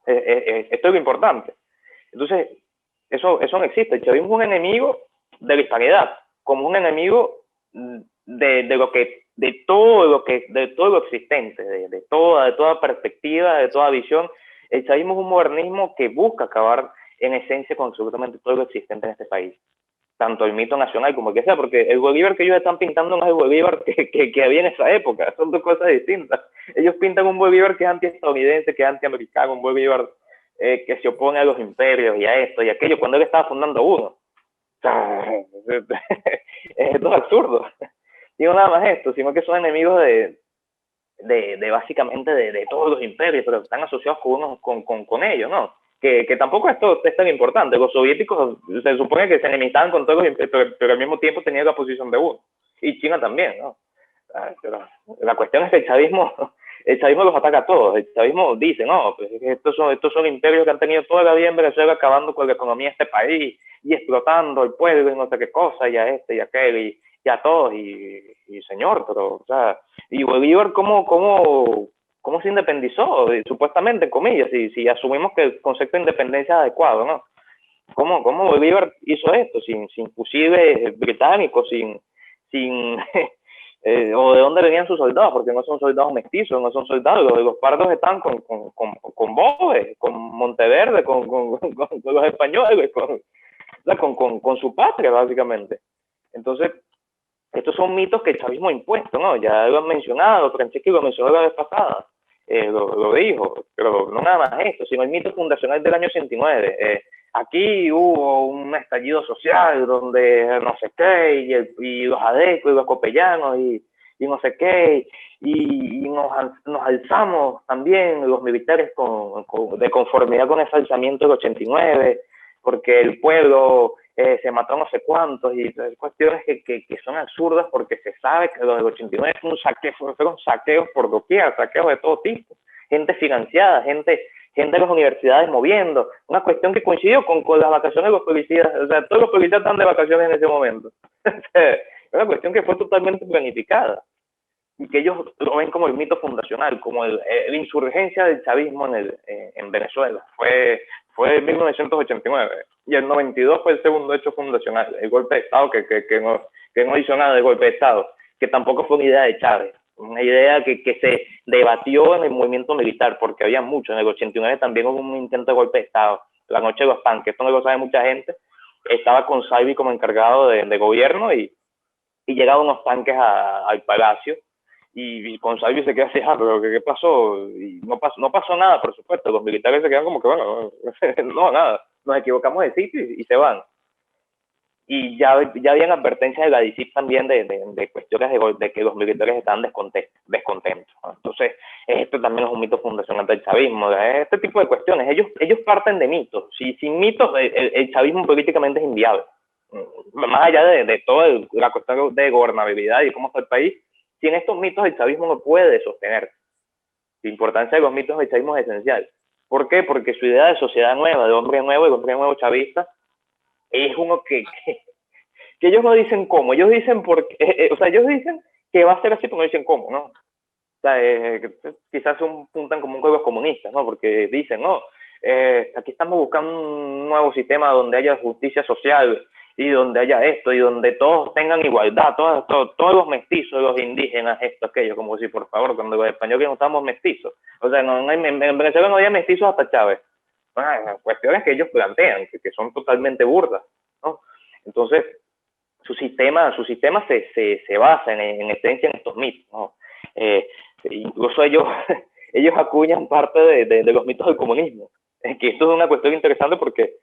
B: Esto es lo importante. Entonces, eso no existe. El chavismo es un enemigo de la hispanidad, como un enemigo de todo lo existente, de toda perspectiva, de toda visión. El chavismo es un modernismo que busca acabar en esencia con absolutamente todo lo existente en este país, tanto el mito nacional como el que sea, porque el Bolívar que ellos están pintando no es el Bolívar que había en esa época, son dos cosas distintas. Ellos pintan un Bolívar que es antiestadounidense, que es antiamericano, un Bolívar que se opone a los imperios y a esto y a aquello, cuando él estaba fundando uno. O sea, esto es absurdo. Y no nada más esto, sino que son enemigos básicamente de todos los imperios, pero están asociados con ellos, ¿no? Que tampoco esto es tan importante. Los soviéticos se supone que se enemistaban con todos los imperios, pero al mismo tiempo tenían la posición de uno. Y China también, ¿no? Pero la cuestión es que el chavismo los ataca a todos. El chavismo dice, no, pues estos son imperios que han tenido toda la vida en Venezuela acabando con la economía de este país y explotando el pueblo y no sé qué cosa, y a este y a aquel y a todos. Y señor, pero, o sea, y Bolívar, ¿cómo se independizó? Supuestamente, en comillas, si asumimos que el concepto de independencia es adecuado, ¿no? ¿Cómo Bolívar hizo esto? Sin fusiles británicos, sin o de dónde venían sus soldados, porque no son soldados mestizos, no son soldados, los pardos están con Boves, con Monteverde, con los españoles, con su patria, básicamente. Entonces, estos son mitos que el chavismo ha impuesto, ¿no? Ya lo han mencionado, Franceschi lo mencionó la vez pasada, lo dijo, pero no nada más esto, sino el mito fundacional del año 89. Aquí hubo un estallido social donde no sé qué, y los adecos y los copellanos y no sé qué, y nos alzamos también los militares de conformidad con ese alzamiento del 89, porque el pueblo se mató a no sé cuántos, y cuestiones que son absurdas, porque se sabe que los del 89 fue un saqueo, fueron saqueos por doquier, saqueos de todo tipo, gente financiada, gente de las universidades moviendo, una cuestión que coincidió con las vacaciones de los policías, o sea, todos los policías están de vacaciones en ese momento. Es una cuestión que fue totalmente planificada y que ellos lo ven como el mito fundacional, como la insurgencia del chavismo en Venezuela. Fue en 1989 y el 92 fue el segundo hecho fundacional, el golpe de Estado, que no hizo nada de golpe de Estado, que tampoco fue una idea de Chávez, una idea que se debatió en el movimiento militar, porque había mucho. En el 89 también hubo un intento de golpe de Estado, la noche de los tanques, esto no lo sabe mucha gente. Estaba con Salvi como encargado de gobierno y llegaron unos tanques al palacio, y con Salvi se queda así, pero ¿qué pasó? Y no pasó nada, por supuesto. Los militares se quedan como que, bueno, no, nada, nos equivocamos de sitio y se van. Y ya habían advertencias de la DICIP también de cuestiones de que los militares estaban descontentos, ¿no? Entonces, esto también es un mito fundacional del chavismo, este tipo de cuestiones. Ellos parten de mitos. Sin mitos, el chavismo políticamente es inviable. Más allá de toda la cuestión de gobernabilidad y cómo está el país, sin estos mitos el chavismo no puede sostenerse. La importancia de los mitos del chavismo es esencial. ¿Por qué? Porque su idea de sociedad nueva, de hombre nuevo chavista, es uno que ellos no dicen cómo, ellos dicen porque, o sea, ellos dicen que va a ser así, pero no dicen cómo, ¿no? O sea, quizás un puntan como un juego comunistas, ¿no? Porque dicen, no, aquí estamos buscando un nuevo sistema donde haya justicia social y donde haya esto y donde todos tengan igualdad, todos los mestizos, los indígenas, esto, aquello, como si, por favor, cuando los españoles no estamos mestizos. O sea, en Venezuela no había mestizos hasta Chávez. Cuestiones que ellos plantean, que son totalmente burdas, ¿no? Entonces, su sistema se basa en esencia en estos mitos, ¿no? Incluso ellos acuñan parte de los mitos del comunismo. Que esto es una cuestión interesante porque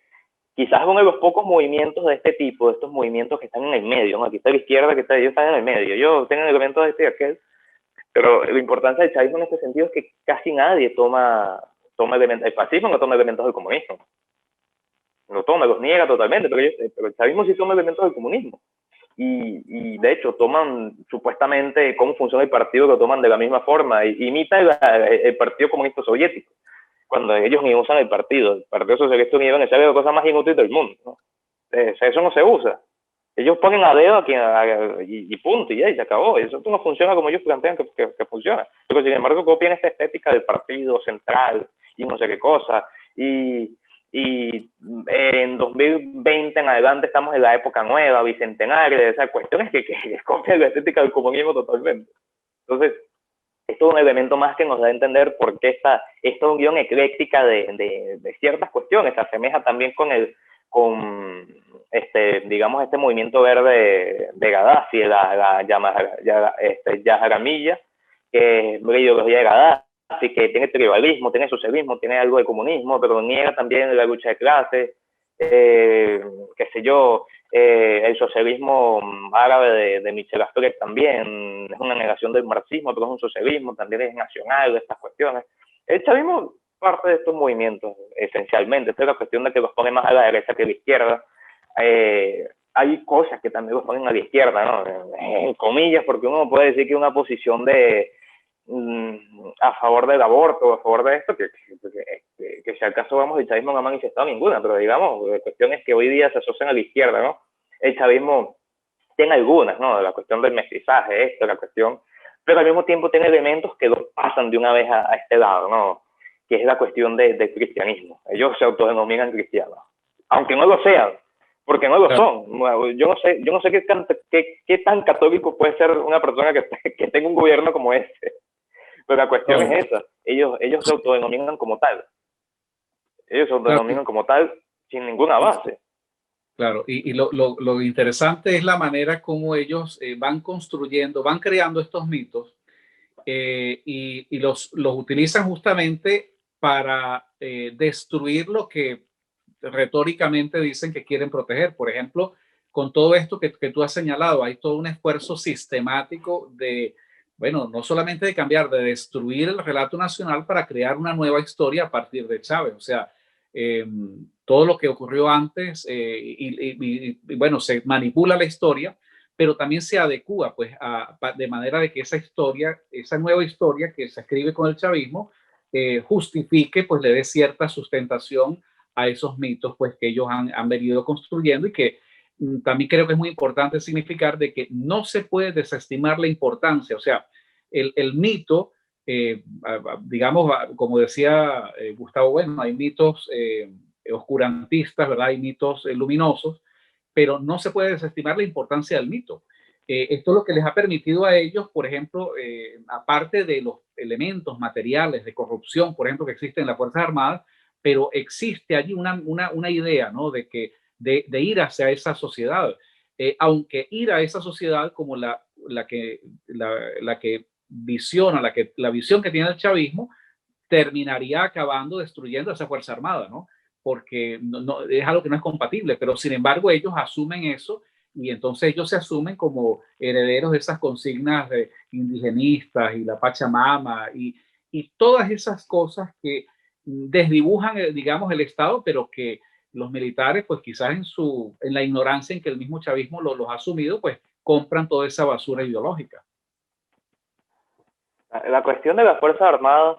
B: quizás uno de los pocos movimientos de este tipo, de estos movimientos que están en el medio, ¿no? Aquí está la izquierda, ellos están en el medio, ellos tienen elementos de este y aquel, pero la importancia del chavismo en este sentido es que casi nadie toma elementos, el fascismo no toma elementos del comunismo, no toma, los niega totalmente, pero el chavismo sí toma elementos del comunismo. Y de hecho toman supuestamente cómo funciona el partido, lo toman de la misma forma, imita el Partido Comunista Soviético, cuando ellos ni usan el Partido Socialista Unido es la cosa más inútil del mundo, ¿no? Eso no se usa. Ellos ponen a dedo y punto, y se acabó. Eso no funciona como ellos plantean que funciona. Pero sin embargo copian esta estética del partido central y no sé qué cosa. Y en 2020 en adelante estamos en la época nueva, bicentenaria, de esas cuestiones que copian la estética del comunismo totalmente. Entonces, esto es un elemento más que nos da a entender por qué esta unión ecléctica de ciertas cuestiones se asemeja también digamos, este movimiento verde de Gaddafi, la Yajaramilla, que es la ideología de Gaddafi, que tiene tribalismo, tiene socialismo, tiene algo de comunismo, pero niega también la lucha de clases, qué sé yo, el socialismo árabe de Michel Aflec también es una negación del marxismo, pero es un socialismo, también es nacional, de estas cuestiones. El chavismo parte de estos movimientos, esencialmente. Esta es la cuestión de que los pone más a la derecha que a la izquierda. Hay cosas que también los ponen a la izquierda, ¿no? En comillas, porque uno puede decir que una posición a favor del aborto, a favor de esto, que si al caso vamos, el chavismo no ha manifestado ninguna, pero digamos, la cuestión es que hoy día se asocian a la izquierda, ¿no? El chavismo tiene algunas, ¿no? La cuestión del mestizaje, la cuestión, pero al mismo tiempo tiene elementos que los pasan de una vez a este lado, ¿no? Que es la cuestión del cristianismo. Ellos se autodenominan cristianos, aunque no lo sean, porque no lo son. Yo no sé qué tan católico puede ser una persona que tenga un gobierno como este. Pero la cuestión es esa. Ellos se autodenominan como tal. Ellos se autodenominan como tal sin ninguna base.
A: Claro, y lo interesante es la manera como ellos van construyendo, van creando estos mitos y los utilizan justamente para destruir lo que retóricamente dicen que quieren proteger. Por ejemplo, con todo esto que tú has señalado, hay todo un esfuerzo sistemático de, bueno, no solamente de cambiar, de destruir el relato nacional para crear una nueva historia a partir de Chávez. O sea, eh, todo lo que ocurrió antes bueno, se manipula la historia, pero también se adecua pues de manera de que esa historia, esa nueva historia que se escribe con el chavismo, justifique, pues le dé cierta sustentación a esos mitos pues que ellos han venido construyendo y que también creo que es muy importante significar de que no se puede desestimar la importancia, o sea, el mito, digamos, como decía Gustavo Bueno, hay mitos oscurantistas, ¿verdad? Hay mitos luminosos, pero no se puede desestimar la importancia del mito. Esto es lo que les ha permitido a ellos, por ejemplo, aparte de los elementos materiales de corrupción, por ejemplo, que existen en las Fuerzas Armadas, pero existe allí una idea, ¿no? De ir hacia esa sociedad. Aunque ir a esa sociedad como la que visiona, la visión que tiene el chavismo, terminaría acabando destruyendo esa Fuerza Armada, ¿no? Porque es algo que no es compatible, pero sin embargo ellos asumen eso y entonces ellos se asumen como herederos de esas consignas de indigenistas y la Pachamama y todas esas cosas que desdibujan, digamos, el Estado, pero que los militares, pues quizás en la ignorancia en que el mismo chavismo los ha asumido, pues compran toda esa basura ideológica.
B: La cuestión de las Fuerzas Armadas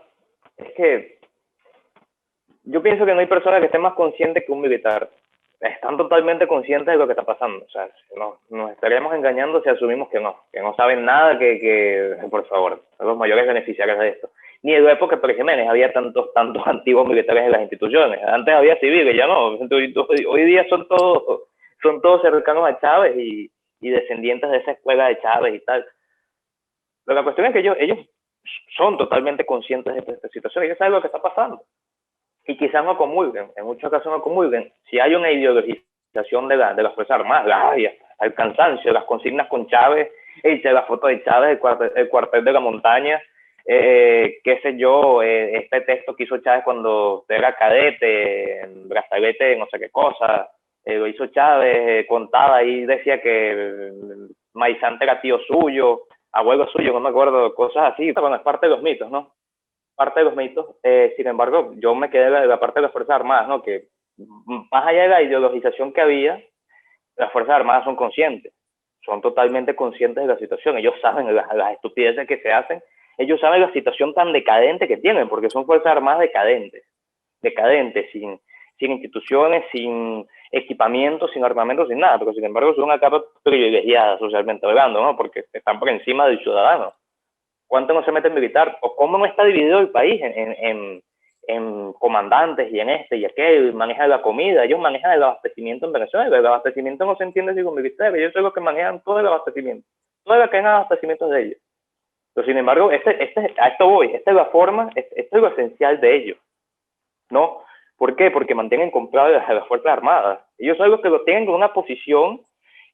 B: es que yo pienso que no hay persona que esté más consciente que un militar. Están totalmente conscientes de lo que está pasando. O sea, nos estaríamos engañando si asumimos que no saben nada, por favor, son los mayores beneficiarios de esto. Ni en la época de Pérez Jiménez había tantos antiguos militares en las instituciones. Antes había civiles, ya no. Hoy día son todos cercanos a Chávez y descendientes de esa escuela de Chávez y tal. Pero la cuestión es que ellos son totalmente conscientes de esta situación. Ellos saben lo que está pasando y quizás no comulguen, en muchos casos no comulguen. Si hay una ideologización de las Fuerzas Armadas, el cansancio, las consignas con Chávez, la foto de Chávez, el cuartel de la montaña, qué sé yo, este texto que hizo Chávez cuando era cadete, en brazalete, no sé qué cosa, lo hizo Chávez, contaba ahí, decía que Maizante era tío suyo, abuelo suyo, no me acuerdo, cosas así, bueno, es parte de los mitos, ¿no? Parte de los mitos. Sin embargo, yo me quedé de la parte de las Fuerzas Armadas, ¿no? Que más allá de la ideologización que había, las Fuerzas Armadas son conscientes, son totalmente conscientes de la situación. Ellos saben las estupideces que se hacen, ellos saben la situación tan decadente que tienen, porque son Fuerzas Armadas decadentes, sin instituciones, sin equipamiento, sin armamento, sin nada, pero sin embargo son una capa privilegiada socialmente hablando, ¿no? Porque están por encima del ciudadano. ¿Cuánto no se mete en militar? ¿O cómo no está dividido el país en comandantes y en este y aquel? Manejan la comida, ellos manejan el abastecimiento en Venezuela. El abastecimiento no se entiende así con militares, ellos son los que manejan todo el abastecimiento, toda la cadena de abastecimiento de ellos. Pero sin embargo, a esto voy, esta es la forma, esto es lo esencial de ellos, ¿no? ¿Por qué? Porque mantienen compradas las Fuerzas Armadas. Ellos son los que lo tienen con una posición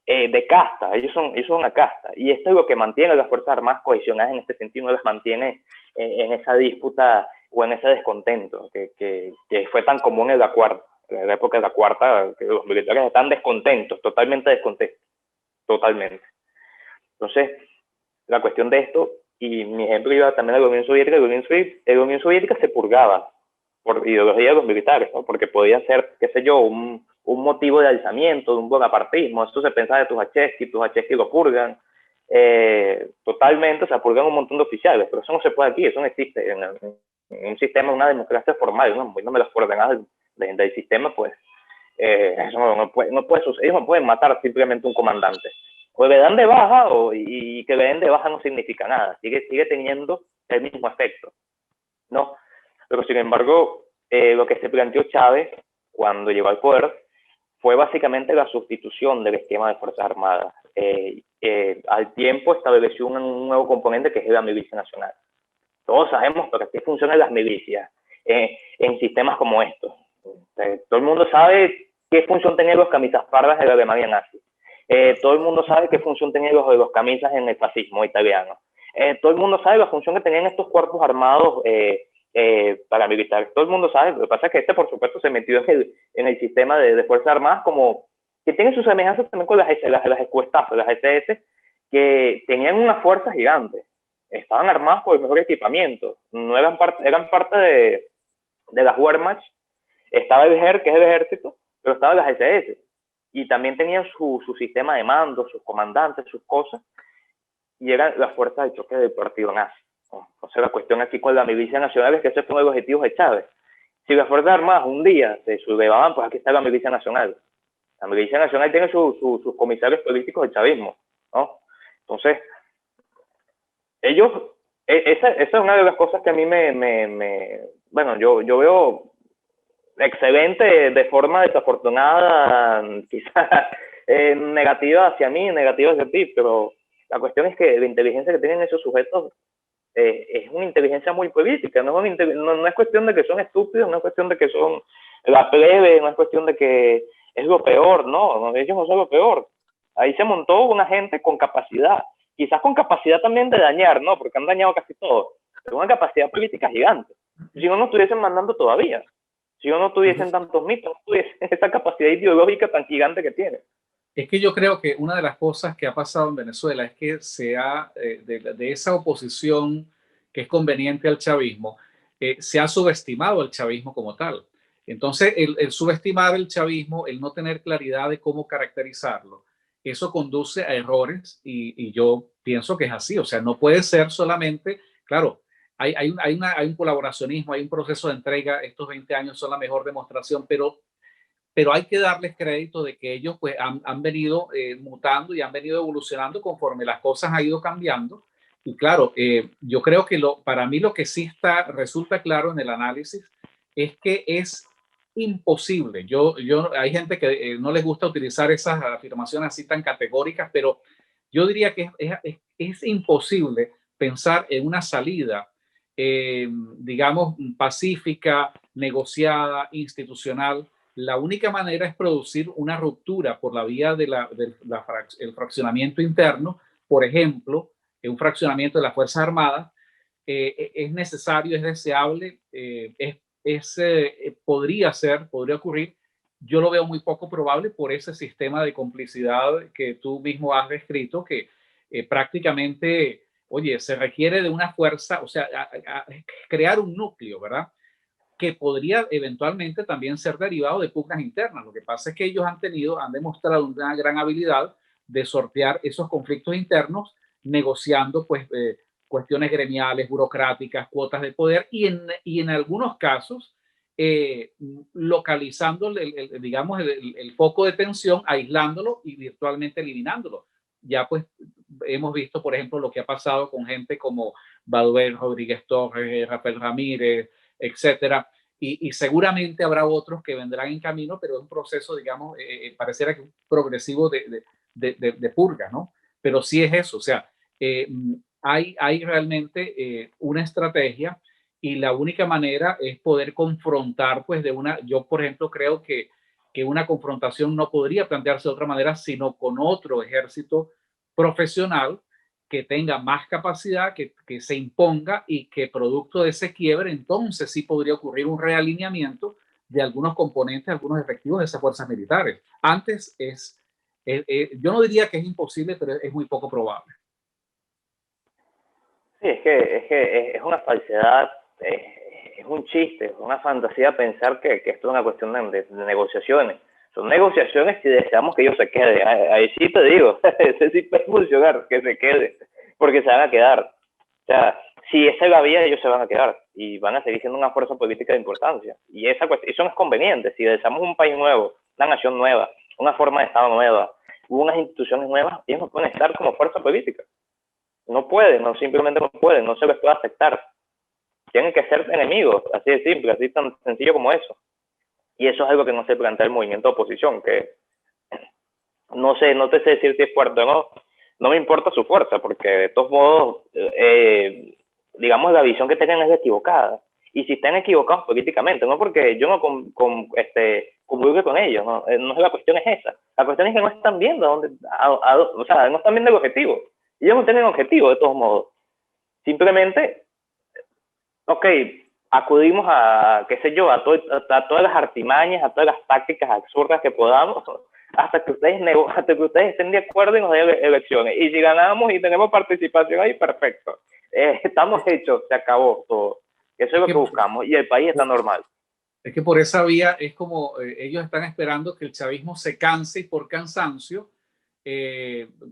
B: de casta, ellos son una casta, y esto es lo que mantiene a las Fuerzas Armadas cohesionadas en este sentido, no las mantiene en esa disputa o en ese descontento que fue tan común en la época de la cuarta, que los militares están descontentos, totalmente descontentos, totalmente. Entonces, la cuestión de esto, y mi ejemplo iba también a la Unión Soviética, la Unión Soviética se purgaba por ideología de los militares, ¿no? Porque podía ser, qué sé yo, un motivo de alzamiento, de un bonapartismo. Esto se pensaba de Tujacheski lo purgan totalmente, o sea, purgan un montón de oficiales, pero eso no se puede aquí, eso no existe. En un sistema, una democracia formal, ¿no? Las coordenadas del sistema, pues, eso no puede suceder. Ellos no pueden matar simplemente un comandante. O le dan de baja, y que le den de baja no significa nada, sigue teniendo el mismo efecto, ¿no? Pero sin embargo, lo que se planteó Chávez cuando llegó al poder fue básicamente la sustitución del esquema de Fuerzas Armadas. Al tiempo estableció un nuevo componente que es la milicia nacional. Todos sabemos para qué funcionan las milicias en sistemas como estos. Todo el mundo sabe ¿qué función tenían los camisas pardas en la Alemania nazi? Todo el mundo sabe qué función tenían los camisas en el fascismo italiano. Todo el mundo sabe la función que tenían estos cuerpos armados paramilitares. Todo el mundo sabe. Lo que pasa es que por supuesto, se metió en el sistema de Fuerzas Armadas, como que tiene sus semejanzas también con las Gestapo, las SS, que tenían una fuerza gigante. Estaban armados por el mejor equipamiento. No eran parte de las Wehrmacht. Estaba el GER, que es el ejército, pero estaban las SS. Y también tenían su sistema de mando, sus comandantes, sus cosas, y eran las fuerzas de choque del partido nazi. Entonces la cuestión aquí con la milicia nacional es que ese fue uno de los objetivos de Chávez. Si las Fuerzas Armadas un día se sublevaban, pues aquí está la milicia nacional. La milicia nacional tiene sus comisarios políticos del chavismo, ¿no? Entonces, ellos, esa es una de las cosas que a mí bueno, yo veo excelente de forma desafortunada, quizás negativa hacia mí, negativa hacia ti, pero la cuestión es que la inteligencia que tienen esos sujetos es una inteligencia muy política, no es cuestión de que son estúpidos, no es cuestión de que son la plebe, no es cuestión de que es lo peor, no, ellos no son lo peor. Ahí se montó una gente con capacidad, quizás con capacidad también de dañar, ¿no? Porque han dañado casi todo, pero una capacidad política gigante. Si no, no estuviesen mandando todavía. Si no tuviesen tantos mitos, no tuviesen esa capacidad ideológica tan gigante que tiene.
A: Es que yo creo que una de las cosas que ha pasado en Venezuela es que de esa oposición que es conveniente al chavismo, se ha subestimado el chavismo como tal. Entonces, el subestimar el chavismo, el no tener claridad de cómo caracterizarlo, eso conduce a errores y yo pienso que es así. O sea, no puede ser solamente, claro, hay un colaboracionismo, hay un proceso de entrega. Estos 20 años son la mejor demostración, pero hay que darles crédito de que ellos pues, han venido mutando y han venido evolucionando conforme las cosas han ido cambiando. Y claro, yo creo que para mí lo que sí resulta claro en el análisis es que es imposible. Hay gente que no les gusta utilizar esas afirmaciones así tan categóricas, pero yo diría que es imposible pensar en una salida, digamos, pacífica, negociada, institucional. La única manera es producir una ruptura por la vía del fraccionamiento interno, por ejemplo, un fraccionamiento de las Fuerzas Armadas. Es necesario, es deseable, podría ocurrir. Yo lo veo muy poco probable por ese sistema de complicidad que tú mismo has descrito, que prácticamente, oye, se requiere de una fuerza, o sea, crear un núcleo, ¿verdad? Que podría eventualmente también ser derivado de pugnas internas. Lo que pasa es que ellos han demostrado una gran habilidad de sortear esos conflictos internos, negociando pues cuestiones gremiales, burocráticas, cuotas de poder y en algunos casos localizando digamos el foco de tensión, aislándolo y virtualmente eliminándolo. Ya pues hemos visto, por ejemplo, lo que ha pasado con gente como Baduel Rodríguez Torres, Rafael Ramírez, etcétera. Y seguramente habrá otros que vendrán en camino, pero es un proceso, digamos, pareciera que progresivo de purga, ¿no? Pero sí es eso, o sea, hay realmente una estrategia y la única manera es poder confrontar, pues, yo, por ejemplo, creo que una confrontación no podría plantearse de otra manera, sino con otro ejército profesional que tenga más capacidad, que se imponga y que producto de ese quiebre, entonces sí podría ocurrir un realineamiento de algunos componentes, algunos efectivos de esas fuerzas militares. Antes yo no diría que es imposible, pero es muy poco probable.
B: Sí, es una falsedad, es un chiste, es una fantasía pensar que esto es una cuestión de negociaciones. Son negociaciones si deseamos que ellos se queden. Ahí sí te digo, ese sí puede funcionar, que se quede, porque se van a quedar. O sea, si esa es la vía, ellos se van a quedar y van a seguir siendo una fuerza política de importancia. Y eso no es conveniente. Si deseamos un país nuevo, una nación nueva, una forma de Estado nueva, unas instituciones nuevas, ellos no pueden estar como fuerza política. No pueden, simplemente no pueden, no se les puede aceptar. Tienen que ser enemigos, así de simple, así tan sencillo como eso. Y eso es algo que no se plantea el movimiento de oposición, que no te sé decir si es fuerte o no, no me importa su fuerza, porque de todos modos, digamos, la visión que tengan es equivocada. Y si están equivocados políticamente, no porque yo no comulgue con ellos, ¿no? No es la cuestión es esa. La cuestión es que no están viendo o sea, no están viendo el objetivo. Ellos no tienen objetivo de todos modos. Simplemente, ok, acudimos a, qué sé yo, a todas las artimañas, a todas las tácticas absurdas que podamos, hasta que ustedes estén de acuerdo y nos den elecciones. Y si ganamos y tenemos participación ahí, perfecto. Estamos hechos, se acabó todo. Eso es lo que buscamos y el país está normal.
A: Es que por esa vía es como ellos están esperando que el chavismo se canse y por cansancio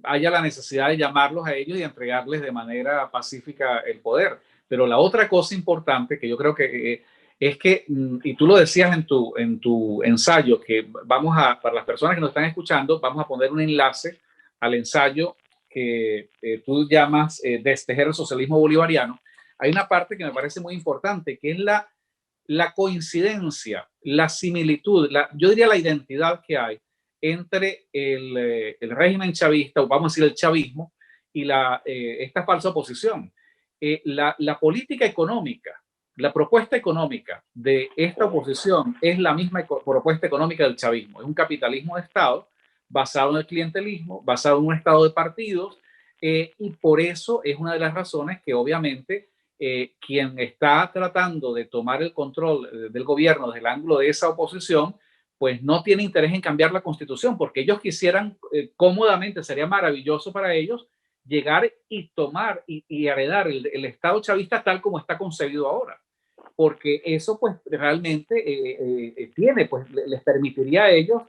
A: haya la necesidad de llamarlos a ellos y entregarles de manera pacífica el poder. Pero la otra cosa importante que yo creo que es que, y tú lo decías en tu ensayo, que vamos a, para las personas que nos están escuchando, vamos a poner un enlace al ensayo que tú llamas Destejer el socialismo bolivariano. Hay una parte que me parece muy importante, que es la coincidencia, la similitud, yo diría la identidad que hay entre el régimen chavista, o vamos a decir el chavismo, y esta falsa oposición. La política económica, la propuesta económica de esta oposición es la misma propuesta económica del chavismo. Es un capitalismo de Estado basado en el clientelismo, basado en un Estado de partidos, y por eso es una de las razones que obviamente quien está tratando de tomar el control del gobierno desde el ángulo de esa oposición, pues no tiene interés en cambiar la constitución, porque ellos quisieran cómodamente, sería maravilloso para ellos, llegar y tomar y heredar el Estado chavista tal como está concebido ahora. Porque eso pues realmente tiene, pues les permitiría a ellos,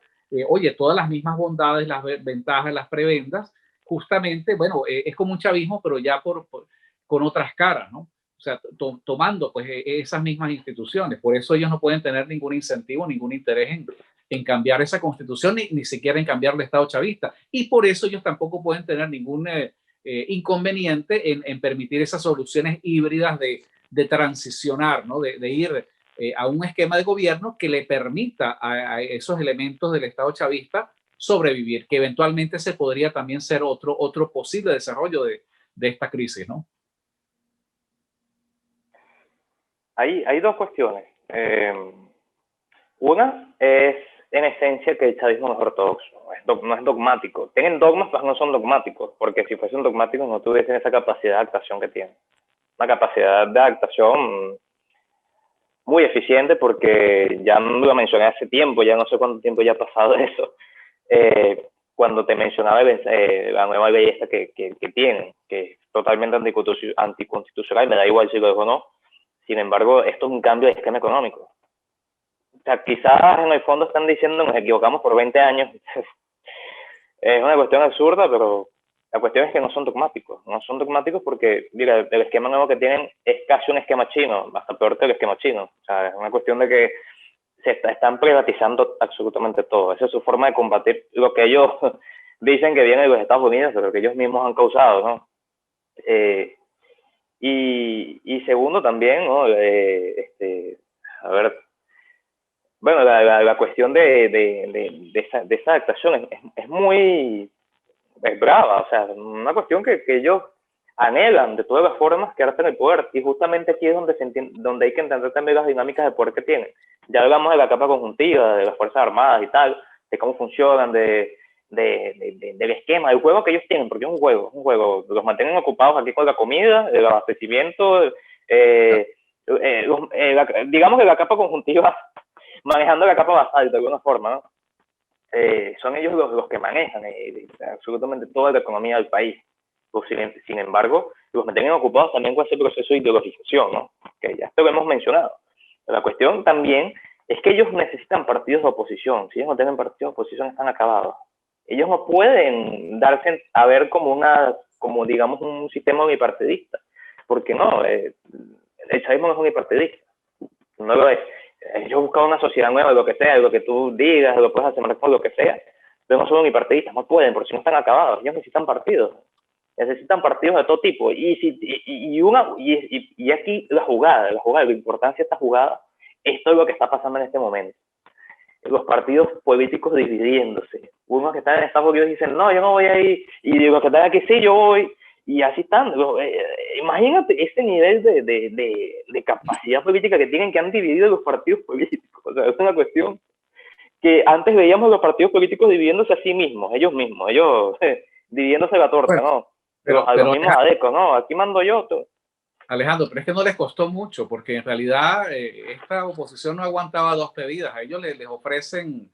A: oye, todas las mismas bondades, las ventajas, las prebendas, justamente, bueno, es como un chavismo, pero ya con otras caras, ¿no? O sea, tomando pues esas mismas instituciones. Por eso ellos no pueden tener ningún incentivo, ningún interés en cambiar esa constitución, ni siquiera en cambiar el Estado chavista. Y por eso ellos tampoco pueden tener ningún inconveniente en permitir esas soluciones híbridas de transicionar, ¿no? De ir a un esquema de gobierno que le permita a esos elementos del Estado chavista sobrevivir, que eventualmente se podría también ser otro posible desarrollo de esta crisis, ¿no?
B: Hay dos cuestiones. Una es, en esencia, que el chavismo no es ortodoxo, no es dogmático. Tienen dogmas, pero no son dogmáticos, porque si fuesen dogmáticos no tuviesen esa capacidad de adaptación que tienen. Una capacidad de adaptación muy eficiente, porque ya lo mencioné hace tiempo, ya no sé cuánto tiempo ya ha pasado de eso, cuando te mencionaba la nueva ley esta que tienen, que es totalmente anticonstitucional, me da igual si lo dejo o no. Sin embargo, esto es un cambio de esquema económico. O sea, quizás en el fondo están diciendo nos equivocamos por 20 años. Es una cuestión absurda, pero la cuestión es que no son dogmáticos. No son dogmáticos porque, mira, el esquema nuevo que tienen es casi un esquema chino, hasta peor que el esquema chino. O sea, es una cuestión de que están privatizando absolutamente todo. Esa es su forma de combatir lo que ellos dicen que viene de los Estados Unidos, pero que ellos mismos han causado, ¿no? Y segundo también, ¿no? A ver, bueno, la cuestión de esa adaptación es muy brava, o sea, una cuestión que ellos anhelan de todas las formas quedarse en el poder, y justamente aquí es donde hay que entender también las dinámicas de poder que tienen. Ya hablamos de la capa conjuntiva, de las Fuerzas Armadas y tal, de cómo funcionan, del esquema, del juego que ellos tienen, porque es un juego, los mantienen ocupados aquí con la comida, el abastecimiento, digamos que la capa conjuntiva, manejando la capa basal de alguna forma, ¿no? Son ellos los que manejan absolutamente toda la economía del país. Pues, sin embargo, los mantienen ocupados también con ese proceso de ideologización, ¿no? Que ya esto lo hemos mencionado. La cuestión también es que ellos necesitan partidos de oposición. Si ellos no tienen partidos de oposición, están acabados. Ellos no pueden darse a ver como digamos, un sistema unipartidista, porque no, el chavismo no es unipartidista, no lo es. Ellos buscan una sociedad nueva, lo que sea, lo que tú digas, lo puedes hacer con lo que sea, pero no son unipartidistas, no pueden, porque si no están acabados. Ellos necesitan partidos de todo tipo. Y aquí la jugada, la importancia de esta jugada, esto es lo que está pasando en este momento. Los partidos políticos dividiéndose. Unos que están en Estados Unidos dicen, no, yo no voy a ir, y los que están aquí, sí, yo voy, y así están. Imagínate ese nivel de capacidad política que tienen, que han dividido los partidos políticos. O sea, es una cuestión que antes veíamos los partidos políticos dividiéndose a sí mismos, ellos dividiéndose la torta,
A: Bueno,
B: ¿no? A los
A: pero
B: mismos adecos, ¿no? Aquí mando yo.
A: Alejandro, pero es que no les costó mucho, porque en realidad esta oposición no aguantaba dos pedidas. A ellos les ofrecen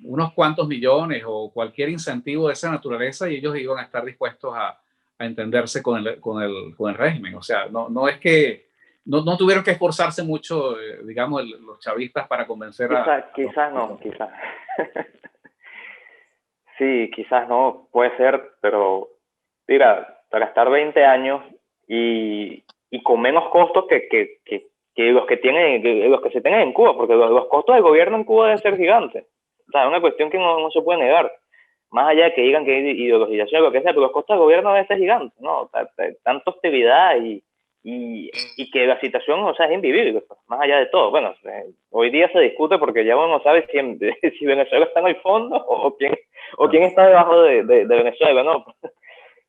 A: unos cuantos millones o cualquier incentivo de esa naturaleza y ellos iban a estar dispuestos a entenderse con el régimen. O sea, no es que no tuvieron que esforzarse mucho, digamos, los chavistas para convencer a...
B: Quizás no, quizás. Sí, quizás no, puede ser, pero mira, para estar 20 años y con menos costos que los que tienen, los que se tengan en Cuba, porque los costos del gobierno en Cuba deben ser gigantes. O sea, es una cuestión que no se puede negar. Más allá de que digan que hay ideologización o lo que sea, pero los costos del gobierno deben ser gigantes, ¿no? O sea, tanta hostilidad y que la situación, o sea, es invivible, pues, más allá de todo. Bueno, hoy día se discute porque ya uno no sabe si Venezuela está en el fondo o quién está debajo de Venezuela, ¿no?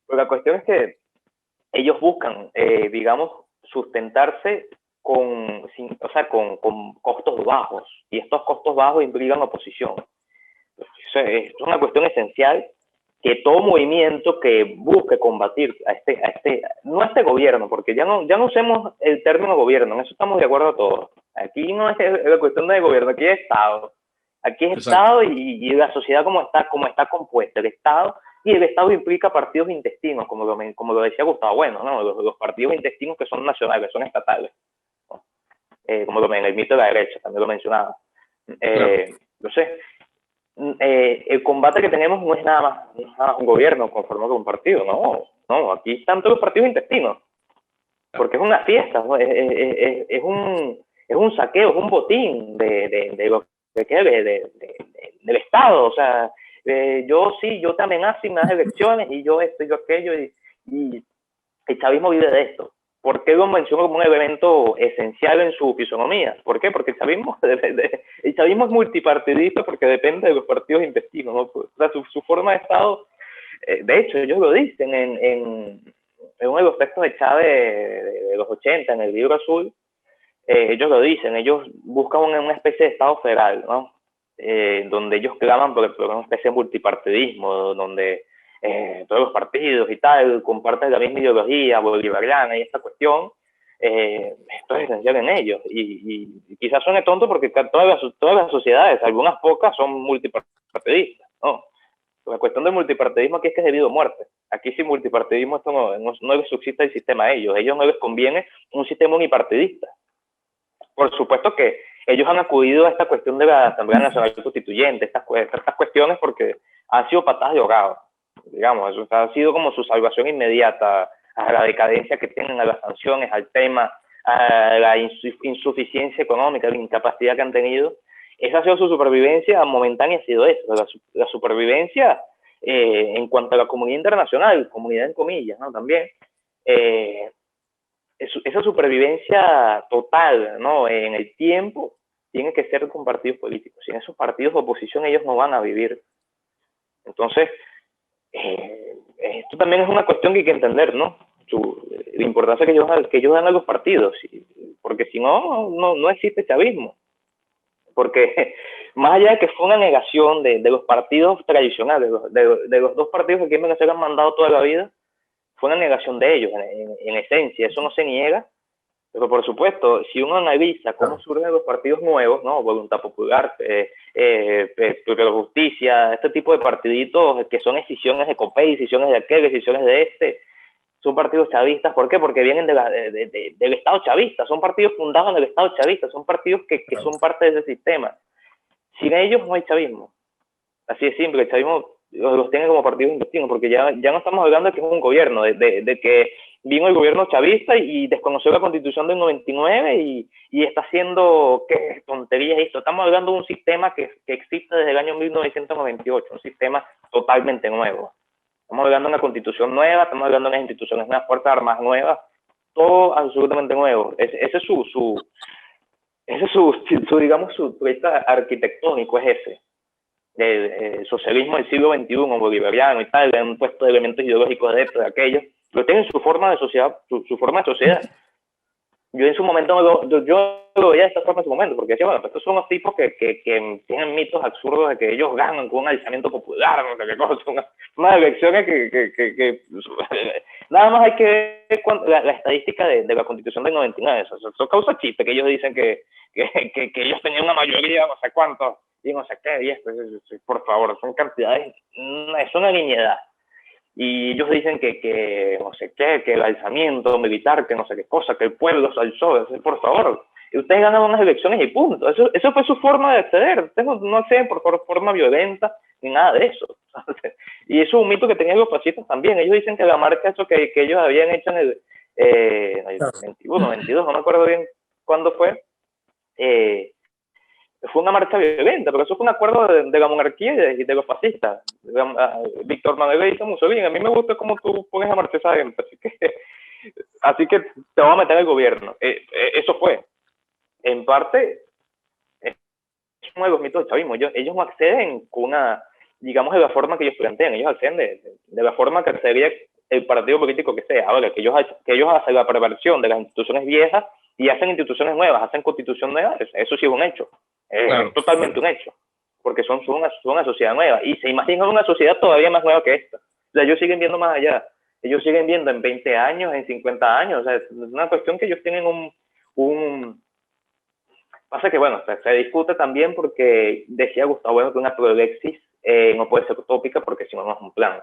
B: Pero la cuestión es que ellos buscan, digamos, sustentarse con costos bajos, y estos costos bajos implican oposición. Es una cuestión esencial que todo movimiento que busque combatir no a este gobierno, porque ya no usemos el término gobierno, en eso estamos de acuerdo todos. Aquí no es la cuestión del gobierno, aquí es Estado. Aquí es Estado y la sociedad como está compuesta. El Estado implica partidos intestinos, como lo decía Gustavo Bueno, ¿no? Los partidos intestinos que son nacionales, son estatales, ¿no? Como en el mito de la derecha, también lo mencionaba. No sé, el combate que tenemos no es nada más un gobierno conformado con un partido, no, aquí están todos los partidos intestinos, porque es una fiesta, ¿no? Es un saqueo, es un botín del Estado. O sea, yo te amenazo y me das elecciones y yo esto y yo aquello, y el chavismo vive de esto. ¿Por qué lo menciono como un elemento esencial en su fisonomía? ¿Por qué? Porque el chavismo es multipartidista porque depende de los partidos intestinos, ¿no? O sea, su forma de Estado, de hecho, ellos lo dicen en uno de los textos de Chávez de los 80, en el libro azul, ellos lo dicen, ellos buscan una especie de Estado federal, ¿no? Donde ellos claman por una especie de multipartidismo, donde todos los partidos y tal comparten la misma ideología bolivariana y esta cuestión. Esto es esencial en ellos y quizás suene tonto porque todas las sociedades, algunas pocas, son multipartidistas, ¿no? La cuestión del multipartidismo aquí es que es debido a muerte. Aquí sin multipartidismo esto no les subsiste el sistema a ellos no les conviene un sistema unipartidista. Por supuesto que ellos han acudido a esta cuestión de la Asamblea Nacional Constituyente, estas cuestiones, porque han sido patadas de ahogado, digamos, eso ha sido como su salvación inmediata a la decadencia que tienen, a las sanciones, al tema, a la insuficiencia económica, la incapacidad que han tenido. Esa ha sido su supervivencia momentánea, ha sido eso, la supervivencia en cuanto a la comunidad internacional, comunidad en comillas, ¿no? También, esa supervivencia total, ¿no? En el tiempo tiene que ser con partidos políticos. Sin esos partidos de oposición ellos no van a vivir. Entonces, esto también es una cuestión que hay que entender, ¿no? La importancia que ellos dan a los partidos, porque si no existe chavismo. Porque más allá de que fue una negación de los partidos tradicionales, de los dos partidos que aquí en Venezuela han mandado toda la vida, fue una negación de ellos, en esencia, eso no se niega, pero por supuesto, si uno analiza cómo surgen los partidos nuevos, ¿no? Voluntad Popular, Justicia, este tipo de partiditos que son decisiones de COPEI, decisiones de aquel, decisiones de este, son partidos chavistas. ¿Por qué? Porque vienen del Estado chavista, son partidos fundados en el Estado chavista, son partidos que son parte de ese sistema. Sin ellos no hay chavismo. Así de simple, el chavismo los tiene como partidos intestinos, porque ya no estamos hablando de que es un gobierno, de que vino el gobierno chavista y desconoció la Constitución del 99 y está haciendo qué tonterías esto. Estamos hablando de un sistema que existe desde el año 1998, un sistema totalmente nuevo. Estamos hablando de una Constitución nueva, estamos hablando de unas instituciones, unas Fuerzas Armadas nuevas, todo absolutamente nuevo. Ese es su proyecto arquitectónico, es ese. El socialismo del siglo XXI, bolivariano y tal, han puesto elementos ideológicos de esto, de aquello, pero tienen su forma de sociedad, su forma de sociedad. Yo en su momento, yo lo veía de esta forma en su momento, porque decía, bueno, pues estos son unos tipos que tienen mitos absurdos de que ellos ganan con un alzamiento popular, no sé qué cosa, unas elecciones que nada más hay que ver la estadística de la Constitución del 99, eso causa chiste, que ellos dicen que ellos tenían una mayoría, no sé cuántos, y no sé qué, y esto, por favor, son cantidades, es una niñedad. Y ellos dicen que no sé qué, que el alzamiento militar, que no sé qué cosa, que el pueblo se alzó, por favor. Y ustedes ganan unas elecciones y punto. Eso fue su forma de acceder. Ustedes no acceden por forma violenta ni nada de eso. Y eso es un mito que tenían los fascistas también. Ellos dicen que la marcha eso que ellos habían hecho en el 21, 22, no me acuerdo bien cuándo fue, fue una marcha violenta, pero eso fue un acuerdo de la monarquía y de los fascistas. Víctor Manuel le dice a Mussolini, a mí me gusta cómo tú pones a marchar esa gente, así que te vamos a meter en el gobierno. Eso fue. En parte, es uno de los mitos del chavismo. Ellos no acceden con una, digamos, de la forma que ellos plantean. Ellos acceden de la forma que accedería el partido político que sea. Ahora, que ellos hacen la perversión de las instituciones viejas y hacen instituciones nuevas, hacen constitución nueva, eso sí es un hecho. Claro. Es totalmente un hecho, porque son una sociedad nueva y se imaginan una sociedad todavía más nueva que esta. O sea, ellos siguen viendo más allá, ellos siguen viendo en 20 años, en 50 años, o sea, es una cuestión que ellos tienen Pasa que, bueno, se discute también porque decía Gustavo Bueno que una prolepsis no puede ser utópica porque si no, no es un plan.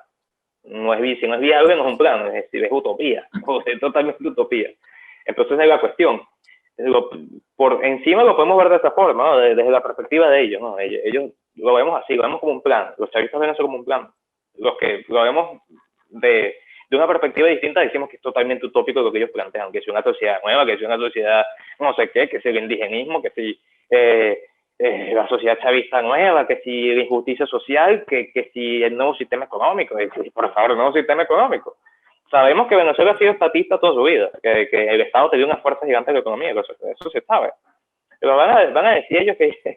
B: Si no es viable, no es un plan, es decir, es utopía, es totalmente utopía. Entonces es la cuestión. Por encima lo podemos ver de esta forma, ¿no? Desde la perspectiva de ellos, ¿no? Ellos lo vemos así, lo vemos como un plan. Los chavistas ven eso como un plan. Los que lo vemos de una perspectiva distinta decimos que es totalmente utópico lo que ellos plantean, que es una sociedad nueva, que es una sociedad no sé qué, que es el indigenismo, que si la sociedad chavista nueva, que si la injusticia social, que si el nuevo sistema económico, por favor, el nuevo sistema económico. Sabemos que Venezuela ha sido estatista toda su vida, que el Estado te dio una fuerza gigante de la economía, eso se sabe. Pero van a decir ellos que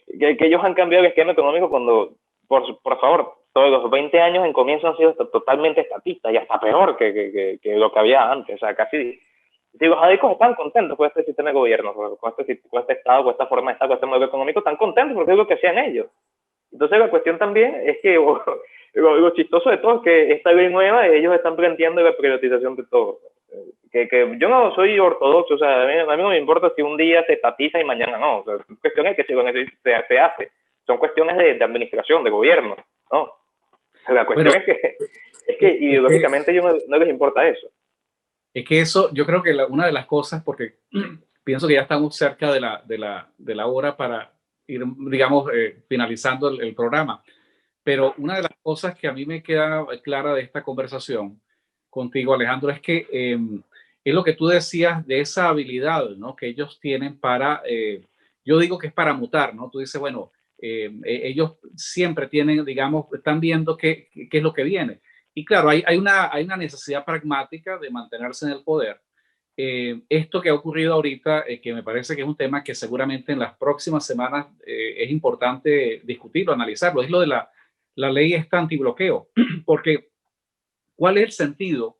B: ellos han cambiado el esquema económico cuando, por favor, todos los 20 años en comienzo han sido totalmente estatistas y hasta peor que lo que había antes. O sea, casi, si los adicos están contentos con este sistema de gobierno, con este Estado, con esta forma de Estado, con este modelo económico, están contentos porque es lo que hacían ellos. Entonces la cuestión también es que lo chistoso de todo es que esta ley nueva ellos están planteando la privatización de todo. Que yo no soy ortodoxo, o sea, a mí no me importa si un día se estatiza y mañana no. O sea, son cuestiones que se hace. Son cuestiones de administración, de gobierno, ¿no? La cuestión es que ideológicamente a ellos no les importa eso.
A: Es que eso, yo creo que una de las cosas, porque pienso que ya estamos cerca de la hora para ir, digamos, finalizando el programa. Pero una de las cosas que a mí me queda clara de esta conversación contigo, Alejandro, es que es lo que tú decías de esa habilidad, ¿no? Que ellos tienen para, yo digo que es para mutar, ¿no? Tú dices, bueno, ellos siempre tienen, digamos, están viendo qué es lo que viene. Y claro, hay una necesidad pragmática de mantenerse en el poder. Esto que ha ocurrido ahorita, que me parece que es un tema que seguramente en las próximas semanas es importante discutirlo, analizarlo, es lo de la ley esta antibloqueo, porque ¿cuál es el sentido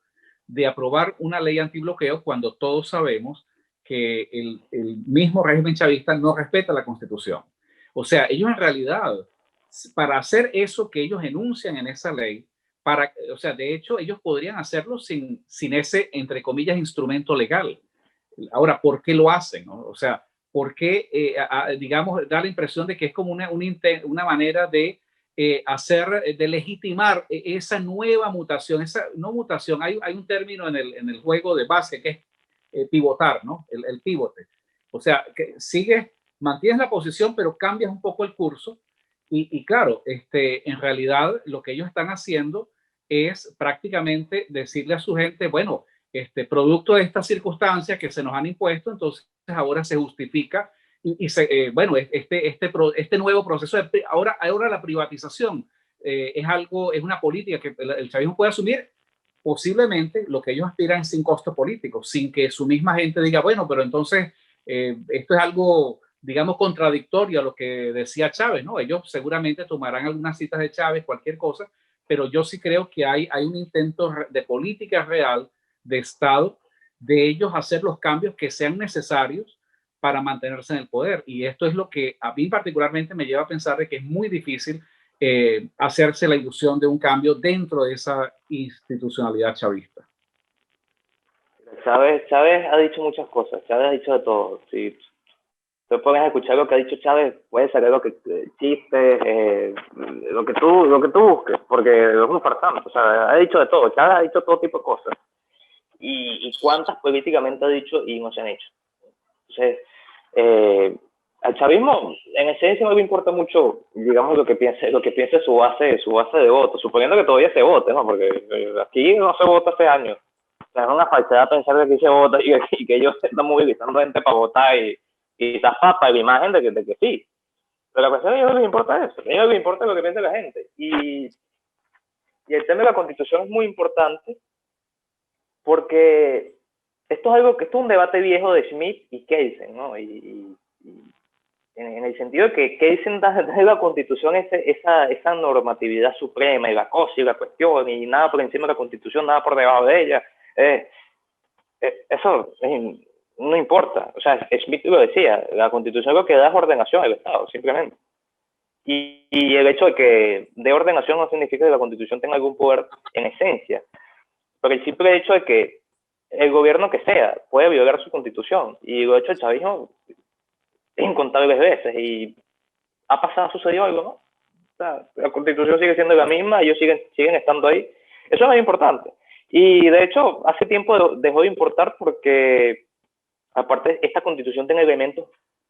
A: de aprobar una ley antibloqueo cuando todos sabemos que el mismo régimen chavista no respeta la Constitución? O sea, ellos en realidad, para hacer eso que ellos enuncian en esa ley, o sea, de hecho, ellos podrían hacerlo sin ese, entre comillas, instrumento legal. Ahora, ¿por qué lo hacen? ¿No? O sea, ¿por qué, digamos, da la impresión de que es como una manera de de legitimar esa nueva mutación, no mutación, hay un término en el juego de base que es pivotar, ¿no? El pivote. O sea, que mantienes la posición, pero cambias un poco el curso. Y claro, en realidad lo que ellos están haciendo es prácticamente decirle a su gente, bueno, producto de estas circunstancias que se nos han impuesto, entonces ahora se justifica bueno, este nuevo proceso ahora la privatización es una política que el chavismo puede asumir posiblemente lo que ellos aspiran sin costo político, sin que su misma gente diga, bueno, pero entonces esto es algo, digamos, contradictorio a lo que decía Chávez, ¿no? Ellos seguramente tomarán algunas citas de Chávez, cualquier cosa, pero yo sí creo que hay un intento de política real de Estado de ellos hacer los cambios que sean necesarios para mantenerse en el poder. Y esto es lo que a mí particularmente me lleva a pensar de que es muy difícil hacerse la ilusión de un cambio dentro de esa institucionalidad chavista.
B: Chávez ha dicho muchas cosas, Chávez ha dicho de todo. Si tú pones a escuchar lo que ha dicho Chávez, puedes saber lo que chistes, lo que tú busques, porque es un farsante. O sea, ha dicho de todo. Chávez ha dicho todo tipo de cosas. Y cuántas políticamente ha dicho y no se han hecho. Entonces, al chavismo, en esencia, no le importa mucho, digamos, lo que piense su base de voto, suponiendo que todavía se vote, ¿no? Porque aquí no se vota hace años. O sea, es una falsedad pensar que aquí se vota y que ellos están movilizando gente para votar y tapar la imagen de que sí. Pero la cuestión es que a ellos les importa eso, a ellos les importa lo que piensa la gente. Y el tema de la Constitución es muy importante porque esto es un debate viejo de Schmitt y Kelsen, ¿no? Y en el sentido de que Kelsen da de la Constitución esa normatividad suprema y la cosa y la cuestión y nada por encima de la Constitución, nada por debajo de ella. Eso no importa. O sea, Schmitt lo decía, la Constitución lo que da es ordenación al Estado, simplemente. Y el hecho de que dé ordenación no significa que la Constitución tenga algún poder en esencia, pero el simple hecho de que el gobierno que sea puede violar su Constitución, y lo ha hecho el chavismo incontables veces, y ha sucedido algo, ¿no? O sea, la Constitución sigue siendo la misma, ellos siguen estando ahí. Eso es muy importante. Y de hecho, hace tiempo dejó de importar porque, aparte, esta Constitución tiene elementos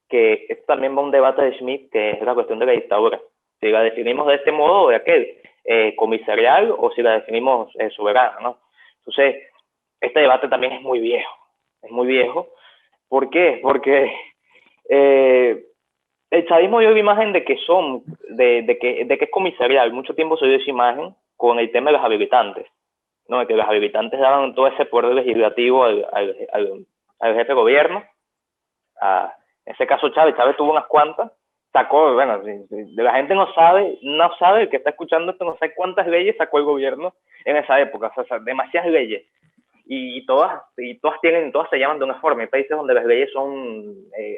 B: que esto también va a un debate de Schmitt, que es la cuestión de la dictadura. Si la definimos de este modo o de aquel, comisarial, o si la definimos soberana, ¿no? Entonces, este debate también es muy viejo. Es muy viejo. ¿Por qué? Porque el chavismo dio la imagen de que es comisarial. Mucho tiempo se dio esa imagen con el tema de los habilitantes, ¿no? De que los habilitantes daban todo ese poder legislativo al jefe de gobierno. En ese caso Chávez tuvo unas cuantas, sacó, bueno, la gente no sabe, el que está escuchando esto no sabe cuántas leyes sacó el gobierno en esa época, o sea, demasiadas leyes. Y todas se llaman de una forma. Hay países donde las leyes son